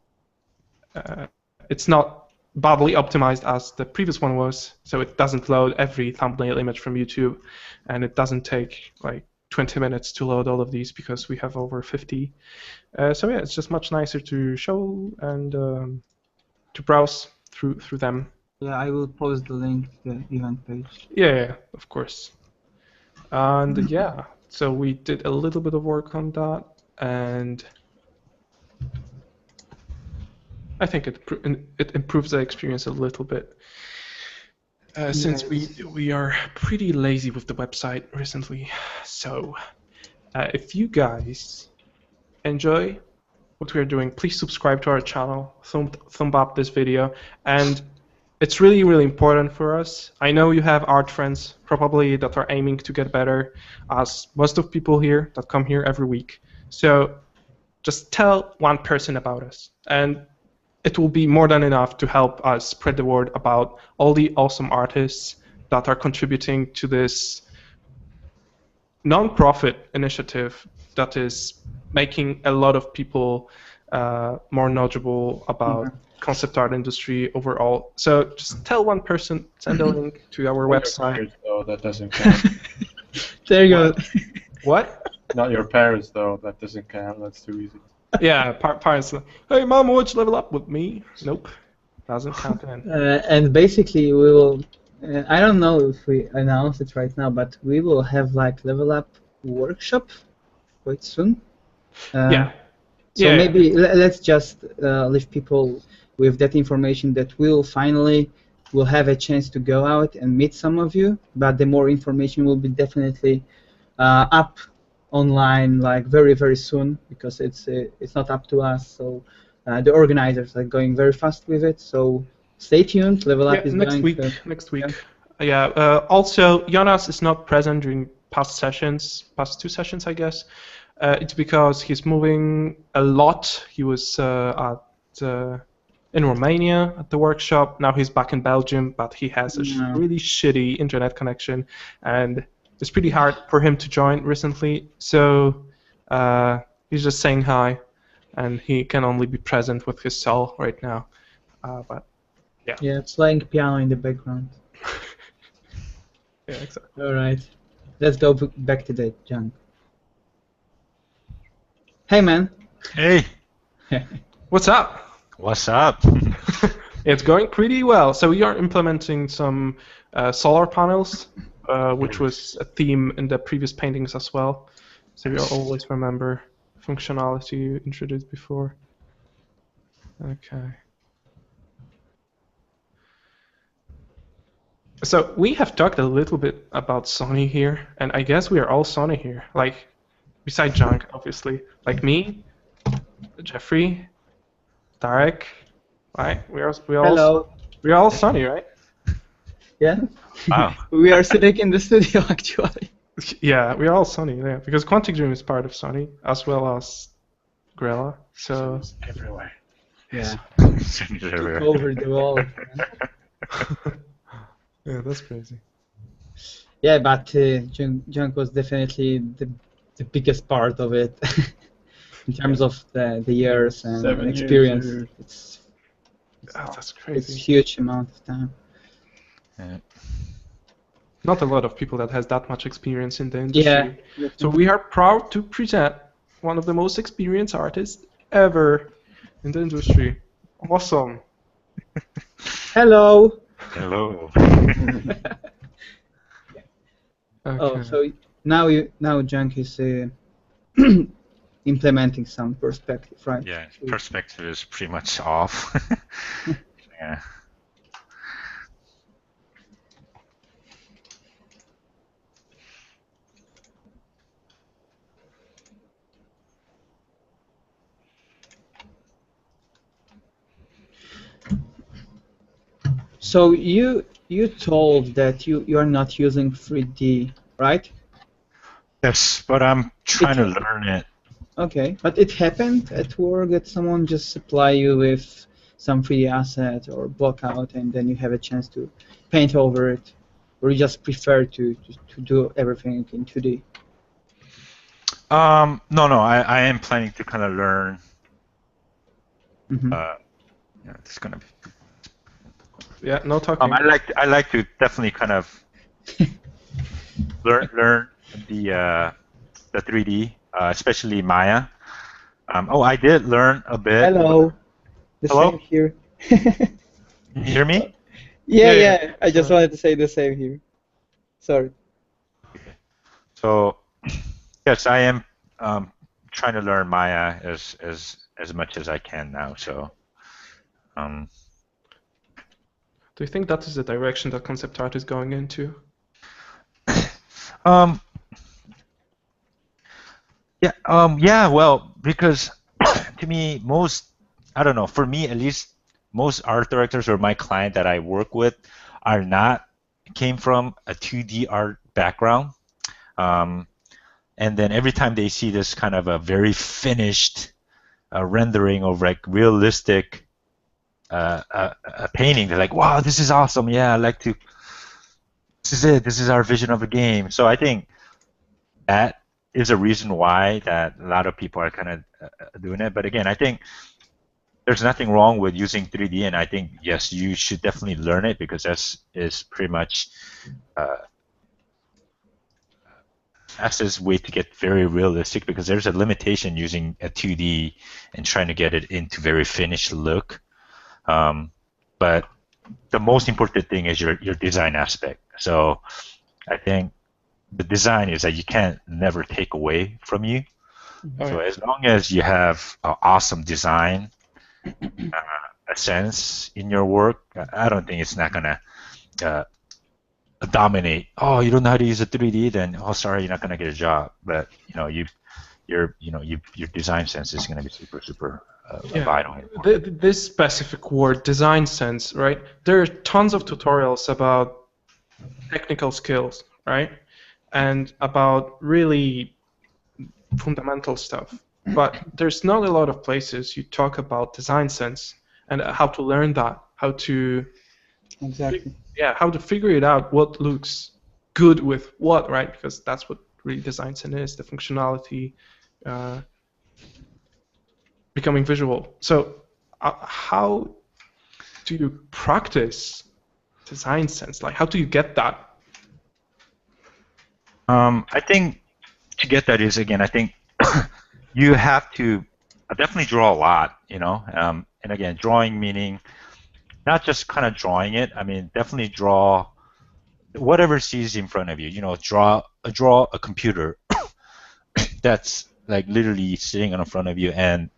It's not badly optimized as the previous one was, so it doesn't load every thumbnail image from YouTube, and it doesn't take like 20 minutes to load all of these because we have over 50. So yeah, it's just much nicer to show and to browse through them. Yeah, I will post the link to the event page. Yeah, of course. And yeah, so we did a little bit of work on that, and I think it improves the experience a little bit. Since we are pretty lazy with the website recently, so if you guys enjoy what we are doing, please subscribe to our channel, thumb up this video, and it's really, really important for us. I know you have art friends probably that are aiming to get better, as most of people here that come here every week. So just tell one person about us, and it will be more than enough to help us spread the word about all the awesome artists that are contributing to this non-profit initiative that is making a lot of people more knowledgeable about concept art industry overall. So just tell one person, send a link to our website. Your parents, though, that doesn't count. There you go. What? Not your parents, though. That doesn't count. That's too easy. Yeah, parents. Hey, mom, would you level up with me? Nope, doesn't count then. And basically, we will. I don't know if we announce it right now, but we will have like level up workshop quite soon. Yeah. So Yeah. maybe let's just leave people with that information that we'll have a chance to go out and meet some of you. But the more information will be definitely up online like very, very soon, because it's not up to us. So the organizers are going very fast with it. So stay tuned. Level Up is next going week. to, Next week. Yeah. Also, Jonas is not present during past two sessions, I guess. It's because he's moving a lot. He was in Romania at the workshop. Now he's back in Belgium, but he has a really shitty internet connection, and it's pretty hard for him to join recently. So he's just saying hi, and he can only be present with his cell right now. But yeah. Yeah, playing piano in the background. Yeah, exactly. All right, let's go back to the Jung. Hey, man. Hey, What's up? what's up? It's going pretty well. So we are implementing some solar panels, which was a theme in the previous paintings as well. So you'll always remember functionality you introduced before. Okay. So we have talked a little bit about Sony here, and I guess we are all Sony here. Like, besides Jung, obviously. Like me, Jeffrey, Darek, right? We're all Sony, right? Yeah. Wow. We are sitting in the studio actually. Yeah, we're all Sony, yeah. Because Quantic Dream is part of Sony, as well as Grella. So Everywhere. Yeah. Sony is everywhere. Over the wall. yeah, that's crazy. Yeah, but Jung was definitely the biggest part of it in terms of the years and 7 experience. years. It's That's it's a crazy. huge amount of time. Yeah. Not a lot of people that has that much experience in the industry. Yeah. So we are proud to present one of the most experienced artists ever in the industry. Awesome. Hello. Hello. Okay. Oh, so now Jung is implementing some perspective, right? Yeah, perspective is pretty much off. Yeah. So you told that you are not using 3D, right? Yes, but I'm trying to learn it. Okay, but it happened at work that someone just supply you with some 3D asset or block out, and then you have a chance to paint over it, or you just prefer to do everything in 2D? No, I am planning to kind of learn. Mm-hmm. Yeah, it's gonna be. Yeah, no talking. I like to definitely kind of learn the 3D, especially Maya. I did learn a bit. Hello. The Hello? same here. You hear me? Yeah. I just wanted to say the same here. Sorry. So, yes, I am trying to learn Maya as much as I can now. So, Do you think that is the direction that concept art is going into? yeah, well, because to me, I don't know, for me at least, most art directors or my client that I work with came from a 2D art background. And then every time they see this kind of a very finished rendering of like realistic a painting, they're like, wow, this is awesome. Yeah, I like to. This is it. This is our vision of a game. So I think that is a reason why that a lot of people are kind of doing it. But again, I think there's nothing wrong with using 3D, and I think yes, you should definitely learn it because is pretty much fastest way to get very realistic, because there's a limitation using a 2D and trying to get it into very finished look. But the most important thing is your design aspect. So I think the design is that you can't never take away from you. Oh, So yeah. as long as you have awesome design, a sense in your work, I don't think it's not gonna dominate. Oh, you don't know how to use a 3D, then oh, sorry, you're not gonna get a job. But your design sense is gonna be super Yeah. vital. This specific word, design sense, right? There are tons of tutorials about technical skills, right? And about really fundamental stuff. But there's not a lot of places you talk about design sense and how to learn that, how to Exactly. how to figure it out, what looks good with what, right? Because that's what really design sense is, the functionality, becoming visual. So how do you practice design sense? Like, how do you get that? I think to get that is, again, I think you have to definitely draw a lot, and again, drawing meaning not just kind of drawing it. I mean, definitely draw whatever sees in front of you. Draw a computer that's like literally sitting in front of you, and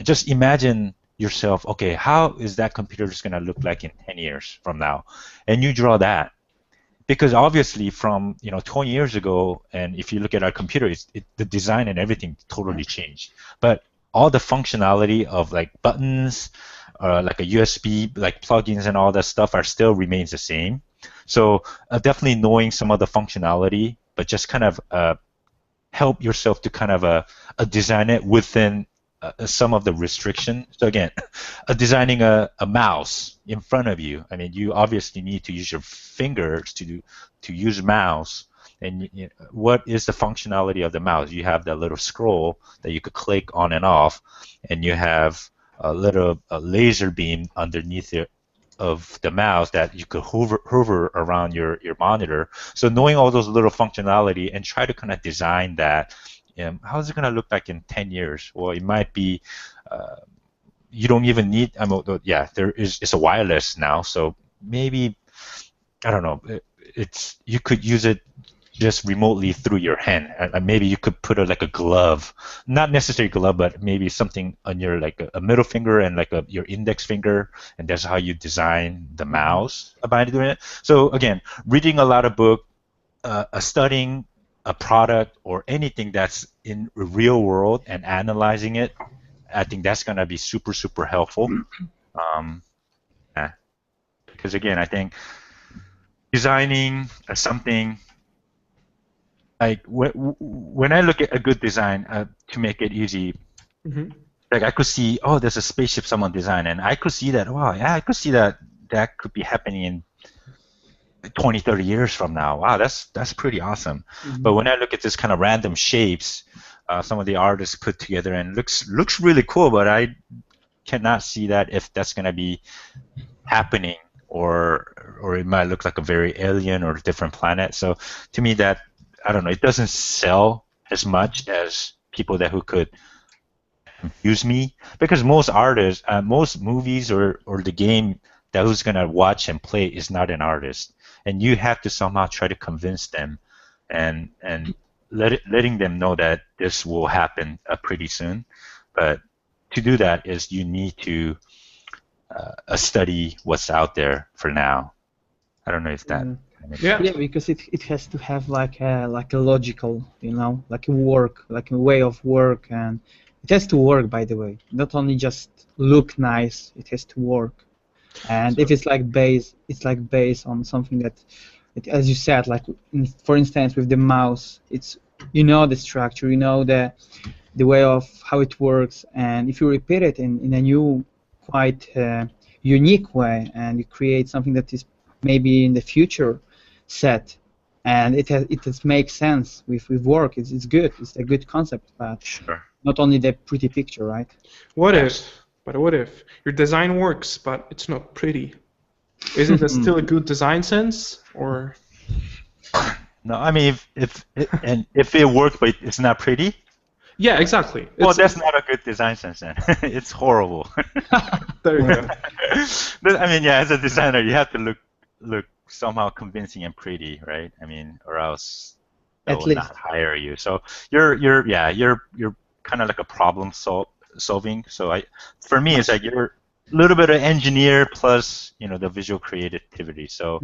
just imagine yourself, okay, how is that computer just going to look like in 10 years from now? And you draw that. Because obviously from 20 years ago, and if you look at our computer, the design and everything totally changed. But all the functionality of like buttons, like a USB, like plugins and all that stuff remains the same. So definitely knowing some of the functionality, but just kind of help yourself to kind of design it within some of the restriction. So again, designing a mouse in front of you. I mean, you obviously need to use your fingers to use mouse. And what is the functionality of the mouse? You have that little scroll that you could click on and off, and you have a little laser beam underneath it of the mouse that you could hover around your monitor. So knowing all those little functionality and try to kind of design that. How is it going to look like in 10 years? Well, it might be you don't even need. It's a wireless now, so maybe I don't know. You could use it just remotely through your hand. Maybe you could put like a glove, not necessarily glove, but maybe something on your like a middle finger and like your index finger, and that's how you design the mouse by doing it. So again, reading a lot of book, studying a product or anything that's in the real world and analyzing it, I think that's going to be super helpful. Because again, I think designing something like when I look at a good design to make it easy, like I could see, oh, there's a spaceship someone designed, and I could see that, wow, yeah, I could see that could be happening in 20, 30 years from now. Wow, that's pretty awesome. But when I look at this kind of random shapes, some of the artists put together, and looks really cool, but I cannot see that if that's going to be happening, or it might look like a very alien or a different planet. So to me, that, I don't know, it doesn't sell as much as people who could confuse me, because most artists, most movies or the game that who's going to watch and play is not an artist. And you have to somehow try to convince them and letting them know that this will happen pretty soon. But to do that is you need to study what's out there for now. I don't know if that makes sense. Yeah, because it has to have like a logical, like a work, like a way of work, and It has to work, by the way. Not only just look nice, it has to work. And if it's like based on something that, as you said, like for instance with the mouse, it's the structure, the way of how it works, and if you repeat it in a new, quite unique way, and you create something that is maybe in the future set, and it has makes sense with work, it's good, it's a good concept, but Sure. not only the pretty picture, right? What if your design works, but it's not pretty? Is it still a good design sense, or? No, I mean if it works but it's not pretty, Yeah, exactly. well, that's not a good design sense then. It's horrible. There you go. I mean, yeah, as a designer, you have to look somehow convincing and pretty, right? I mean, or else they At will least. not hire you. So you're kind of like a problem solving. So for me, it's like you're a little bit of engineer plus the visual creativity. So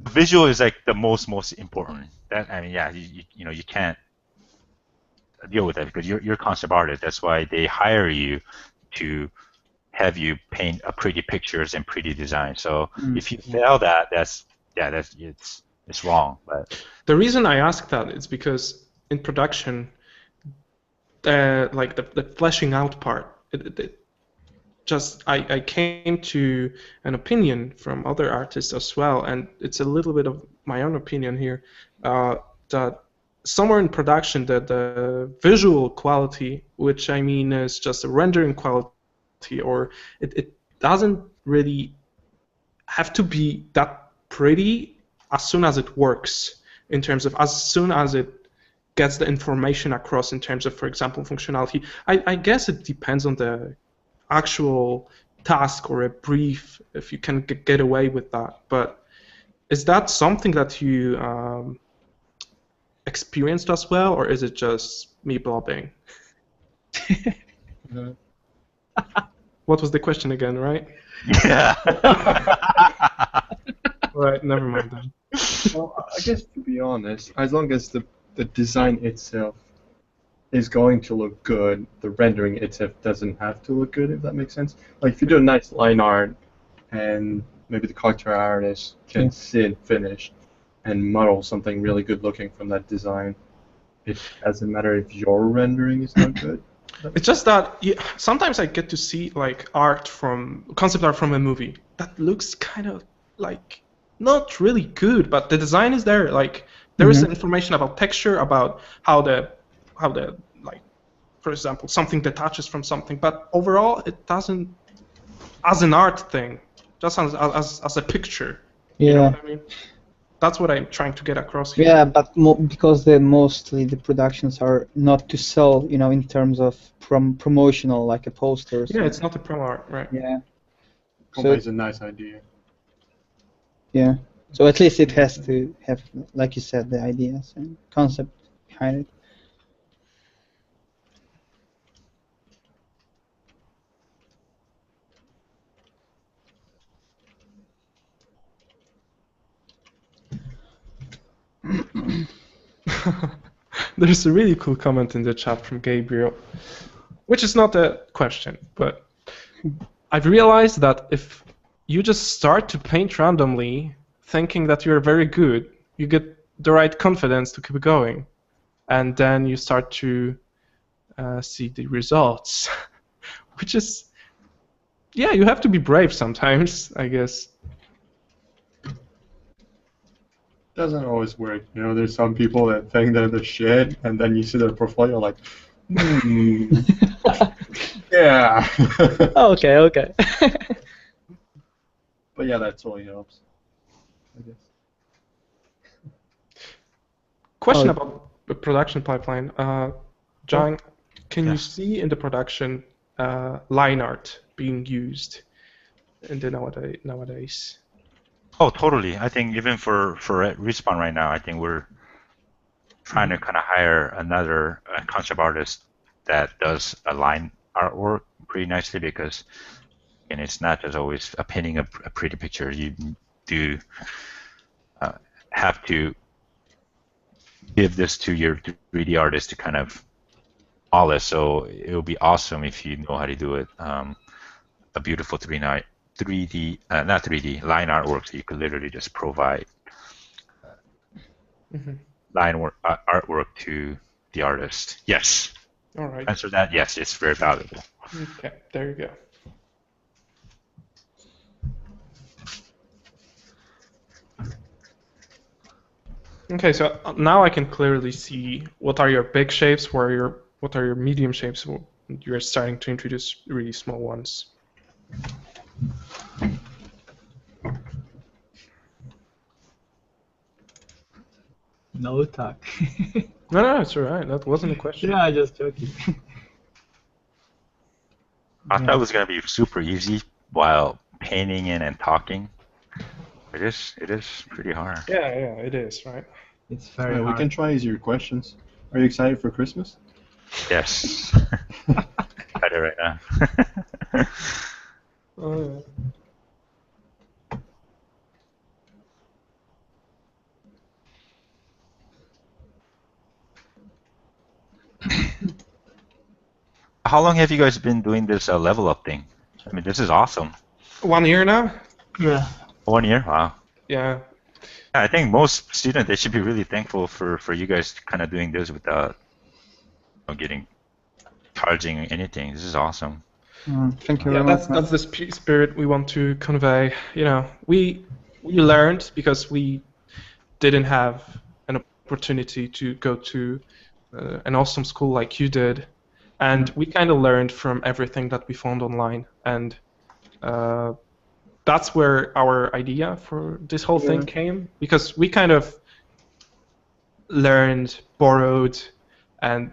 visual is like the most important. That, I mean, yeah, you can't deal with that because you're a concept artist. That's why they hire you to have you paint a pretty pictures and pretty design. So if you fail that, it's wrong. But the reason I ask that is because in production, like the fleshing out part, I came to an opinion from other artists as well, and it's a little bit of my own opinion here, that somewhere in production that the visual quality, which I mean is just a rendering quality, or it doesn't really have to be that pretty as soon as it works, in terms of as soon as it gets the information across in terms of, for example, functionality. I guess it depends on the actual task or a brief, if you can get away with that. But is that something that you experienced as well, or is it just me blobbing? What was the question again, right? yeah. Right, never mind then. Well, I guess to be honest, as long as the design itself is going to look good, the rendering itself doesn't have to look good, if that makes sense. Like if you do a nice line art and maybe the character artist can sit finish and model something really good looking from that design, it doesn't matter if your rendering is not good. It's just that sometimes I get to see like concept art from a movie that looks kind of like not really good, but the design is there. Like there is information about texture, about how the like, for example, something detaches from something, but overall it doesn't, as an art thing, just as a picture. Yeah. You know what I mean? That's what I'm trying to get across here. Yeah, but because mostly the productions are not to sell, in terms of promotional, like a poster. Yeah, it's not a promo art, right? Yeah. So it's a nice idea. Yeah. So at least it has to have, like you said, the ideas and concept behind it. There's a really cool comment in the chat from Gabriel, which is not a question, but I've realized that if you just start to paint randomly, thinking that you're very good, you get the right confidence to keep going, and then you start to see the results, which is, yeah, you have to be brave sometimes, I guess. Doesn't always work. There's some people that think they're the shit, and then you see their portfolio like, yeah. Okay. But yeah, that totally helps, I guess. Question about the production pipeline. Jung, can you see in the production line art being used in the nowadays? Oh, totally. I think even for Respawn right now, I think we're trying to kind of hire another concept artist that does a line artwork pretty nicely, because it's not just always painting a pretty picture. You do have to give this to your 3D artist to kind of flawless. So it would be awesome if you know how to do it. A beautiful 3D, not 3D, line artwork that you could literally just provide artwork to the artist. Yes. All right. Answer that. Yes, it's very valuable. Okay, there you go. Okay, so now I can clearly see what are your big shapes, what are your medium shapes. You're starting to introduce really small ones. No talk. No, it's all right. That wasn't a question. Yeah, just joking. I thought it was gonna be super easy while painting in and talking. It is pretty hard. Yeah, it is, right? It's very Yeah, we hard. can try easier questions. Are you excited for Christmas? Yes. Got it right now. Oh, How long have you guys been doing this level up thing? I mean, this is awesome. yeah. 1 year now? Yeah. 1 year? Wow. Yeah. I think most students, they should be really thankful for you guys kind of doing this without charging anything. This is awesome. Thank you Yeah, very much. that's the spirit we want to convey. You know, we learned because we didn't have an opportunity to go to an awesome school like you did, and we kind of learned from everything that we found online, and that's where our idea for this whole thing came, because we kind of learned, borrowed, and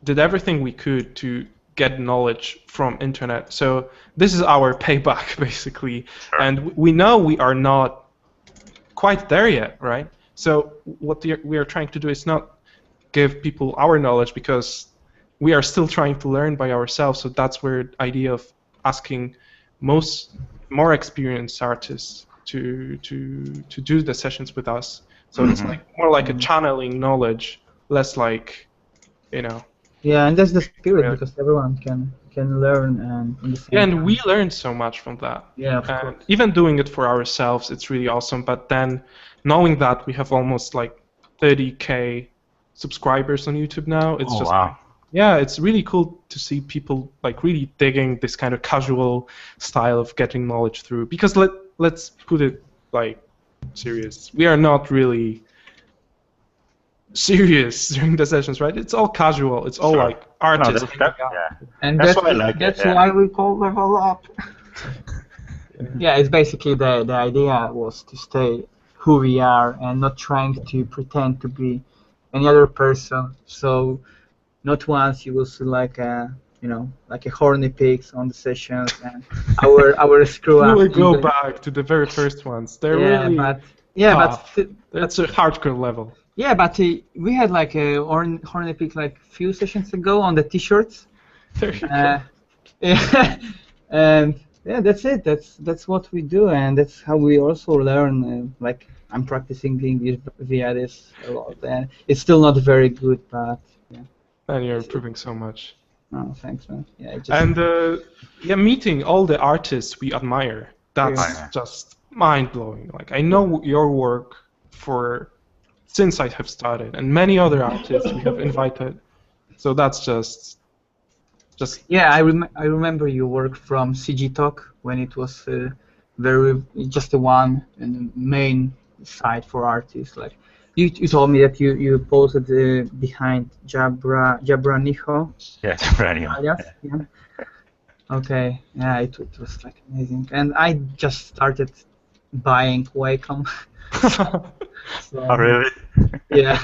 did everything we could to get knowledge from internet. So this is our payback, basically. Sure. And we know we are not quite there yet, right? So what we are trying to do is not give people our knowledge, because we are still trying to learn by ourselves. So that's where the idea of asking more experienced artists to do the sessions with us. So it's like more like a channeling knowledge, less like, you know. Yeah, and that's the spirit, Yeah. because everyone can learn and in the same Yeah, and time. we learned so much from that. Yeah, of And course. even doing it for ourselves, it's really awesome. But then knowing that we have almost like 30K subscribers on YouTube now, it's just wow. yeah, it's really cool to see people like really digging this kind of casual style of getting knowledge through. Because let's put it like serious. We are not really serious during the sessions, right? It's all casual. It's all Sure. like artists. Yeah. And That's that's why I like it, that's yeah. why we call level up. Yeah, it's basically the idea was to stay who we are and not trying to pretend to be any other person. So not once you will see like a like a horny pigs on the sessions and our screw We up. will go English. back to the very first ones. They're Yeah, really but tough. but That's a hardcore level. yeah, but we had like a horny pig like few sessions ago on the t-shirts. There you go. Yeah, and yeah, that's it. That's what we do, and that's how we also learn. Like I'm practicing English via this a lot, and it's still not very good, but yeah. And you're improving so much. Oh, thanks, man. Yeah, it just, And yeah, meeting all the artists we admire, that's Yeah. just mind-blowing. Like I know your work since I have started, and many other artists we have invited. So that's just yeah, I remember your work from CG Talk when it was just the one and the main site for artists. Like you told me that you posted behind Jabraniho. Yeah, brand new. Alias, yeah. Okay, yeah, it was like amazing, and I just started buying Wacom. So, Oh, really? yeah.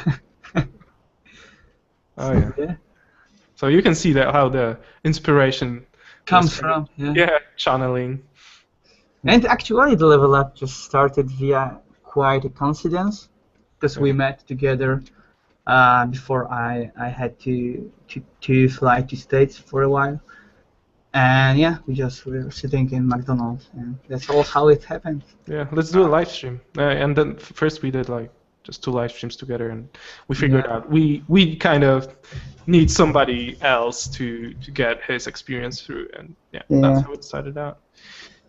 oh yeah. Yeah. So you can see that how the inspiration Comes was- from, yeah. yeah, channeling. And actually, the level up just started via quite a coincidence, because we met together before I had to fly to States for a while, and yeah, we were sitting in McDonald's, and that's all how it happened. Yeah, let's do a live stream. And then first we did like just 2 live streams together, and we figured out we kind of need somebody else to get his experience through, and that's how we decided out.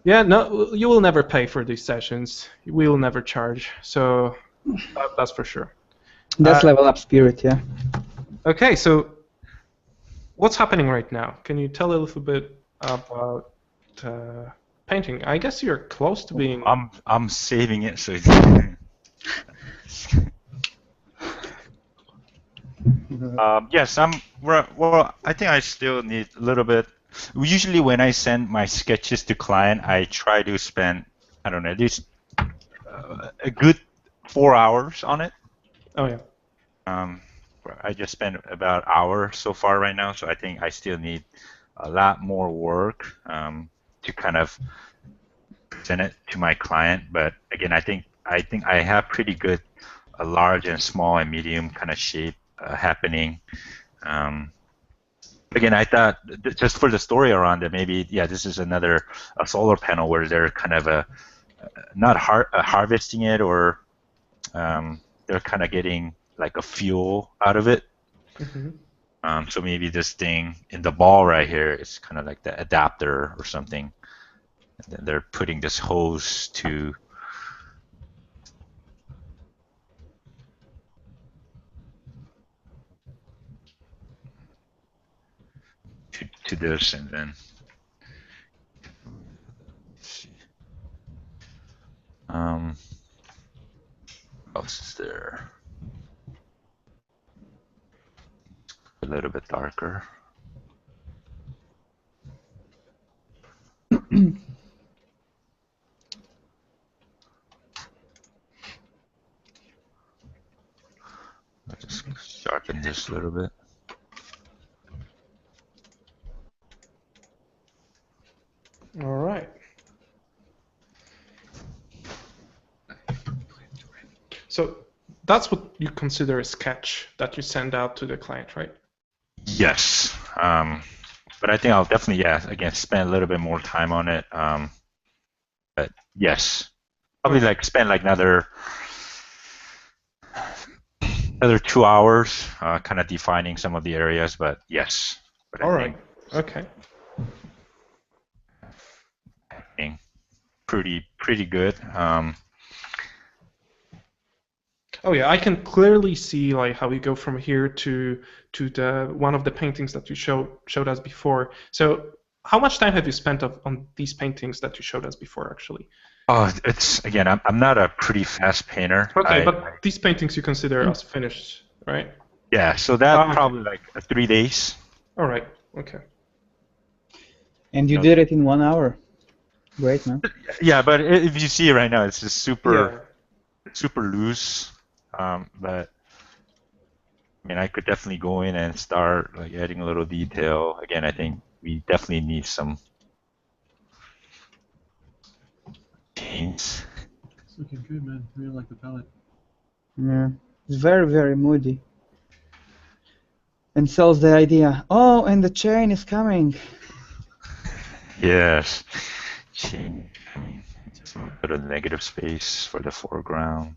Yeah, no, you will never pay for these sessions. We will never charge, so that's for sure. That's level up spirit, yeah. Okay, so what's happening right now? Can you tell a little bit about painting? I guess you're close to being. I'm saving it so. Yes, well, I think I still need a little bit. Usually, when I send my sketches to client, I try to spend, I don't know, at least a good 4 hours on it. Oh yeah. I just spent about an hour so far right now, so I think I still need a lot more work to kind of send it to my client. But again, I think I have pretty good large and small and medium kind of shape happening. Again, I thought just for the story around it, maybe this is another solar panel where they're kind of not harvesting it, or they're kind of getting like a fuel out of it. Mm-hmm. So maybe this thing in the ball right here is kind of like the adapter or something. And then they're putting this hose to this, and then let's see. What else is there? A little bit darker. I'll just sharpen this a little bit. All right. So that's what you consider a sketch that you send out to the client, right? Yes. But I think I'll definitely, again, spend a little bit more time on it. But yes, probably like spend like another 2 hours, kind of defining some of the areas. But yes. But all right. Okay. I think pretty good. Oh yeah, I can clearly see like how we go from here to the one of the paintings that you showed us before. So how much time have you spent on these paintings that you showed us before, actually? Oh, it's again, I'm not a pretty fast painter. Okay, but these paintings you consider as finished, right? Yeah, so that probably like 3 days. All right. Okay. And you did it in 1 hour. Great, man. Yeah, but if you see it right now, it's just super loose. But I mean, I could definitely go in and start like adding a little detail. Again, I think we definitely need some paints. It's looking good, man. I really like the palette. Yeah, it's very, very moody. And sells the idea. Oh, and the chain is coming. Yes, chain. I mean, just put a negative space for the foreground.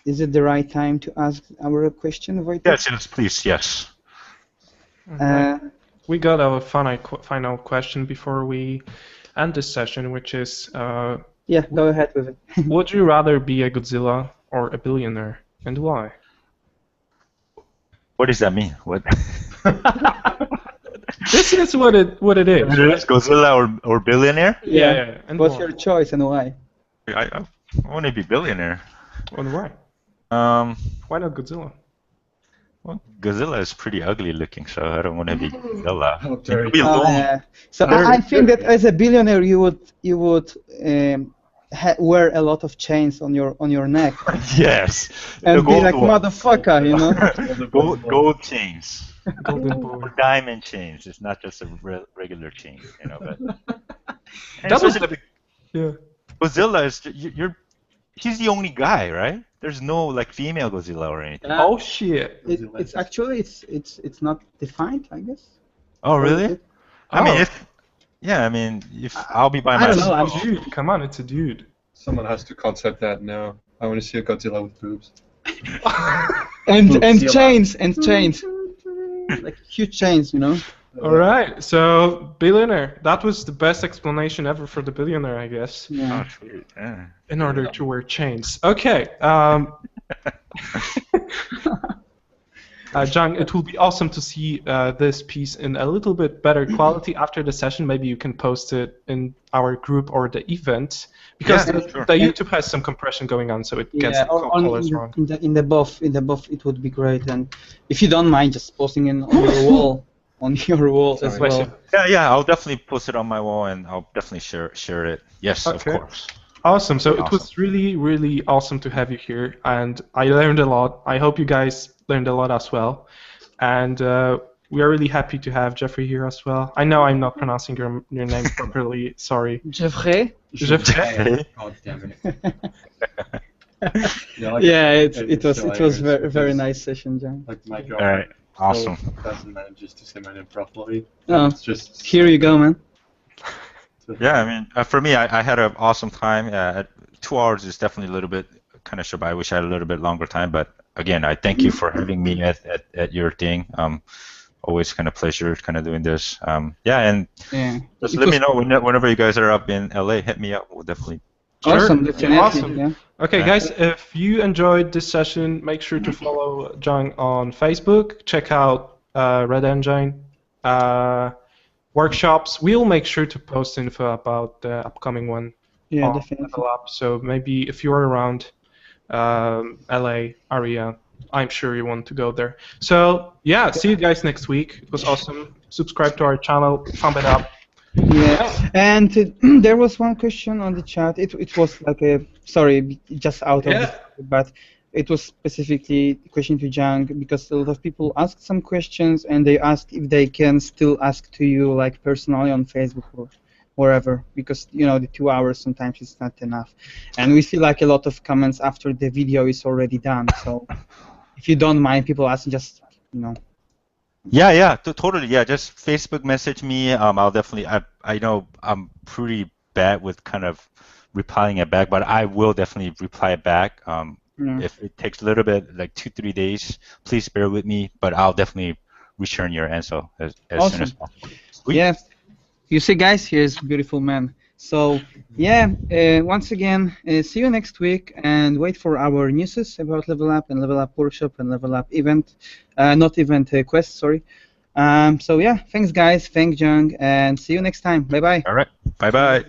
Is it the right time to ask our question, Wojtek? Yes, please, yes. We got our final question before we end this session, which is... yeah, go ahead with it. Would you rather be a Godzilla or a billionaire, and why? What does that mean? What? This is what it is. Godzilla or billionaire? Yeah. And what's your choice and why? I want to be billionaire. And why? Why not Godzilla? Well, Godzilla is pretty ugly looking, so I don't want to be Godzilla. So I think that as a billionaire, you would wear a lot of chains on your neck. Yes. And be like motherfucker, you know. Gold chains. Golden boy. Or diamond chains. It's not just a regular chain, you know. But That was Godzilla is he's the only guy, right? There's no like female Godzilla or anything. Oh shit! It's actually it's not defined, I guess. Oh really? I mean, Yeah, I mean, if I'll be by I don't know, myself. Dude, come on, it's a dude. Someone has to concept that now. I want to see a Godzilla with boobs. and Godzilla. chains, like huge chains, you know. All right, so billionaire. That was the best explanation ever for the billionaire, I guess. Yeah. Oh, sweet. Yeah. In order to wear chains. Okay. Jung, it will be awesome to see this piece in a little bit better quality after the session. Maybe you can post it in our group or the event, because Yeah, sure. the YouTube has some compression going on, so it gets the colors wrong. In the buff, it would be great. And if you don't mind, just posting it on your wall, as well. Yeah, I'll definitely post it on my wall, and I'll definitely share it. Yes, Okay. of course. Awesome. So Really it was really, really awesome to have you here, and I learned a lot. I hope you guys learned a lot as well. And we are really happy to have Jeffrey here as well. I know I'm not pronouncing your name properly. Sorry. Jeffrey. Jeffrey. God damn it. Yeah, it was very nice session, John. Like my All girlfriend. right. Awesome. Doesn't manage to say my name properly. Oh, It's just here you go, man. Yeah, I mean, for me, I had an awesome time. 2 hours is definitely a little bit kind of short. I wish I had a little bit longer time, but again, I thank you for having me at your thing. Always kind of pleasure kind of doing this. And just let me know whenever you guys are up in LA. Hit me up. We'll definitely. Awesome, Sure. definitely. Awesome. Yeah. Okay, guys, if you enjoyed this session, make sure to follow Jung on Facebook. Check out Red Engine workshops. We'll make sure to post info about the upcoming one Yeah, on definitely. Level Up. So maybe if you're around LA area, I'm sure you want to go there. So yeah, see you guys next week. It was awesome. Subscribe to our channel, thumb it up. Yeah, and there was one question on the chat. It was like sorry, just out of Yeah. but it was specifically a question to Jung, because a lot of people asked some questions and they asked if they can still ask to you like personally on Facebook or wherever, because the 2 hours sometimes is not enough, and we see like a lot of comments after the video is already done. So if you don't mind people asking, just Yeah, totally. Yeah, just Facebook message me. I'll definitely. I know I'm pretty bad with kind of replying it back, but I will definitely reply back. If it takes a little bit, like 2-3 days, please bear with me. But I'll definitely return your answer as soon as possible. Sweet. Yeah. You see, guys, here's beautiful man. So yeah, once again, see you next week, and wait for our newses about Level Up and Level Up Workshop and Level Up event, not event, quest, sorry. So yeah, thanks guys, thanks Jung, and see you next time. Bye bye. All right. Bye bye.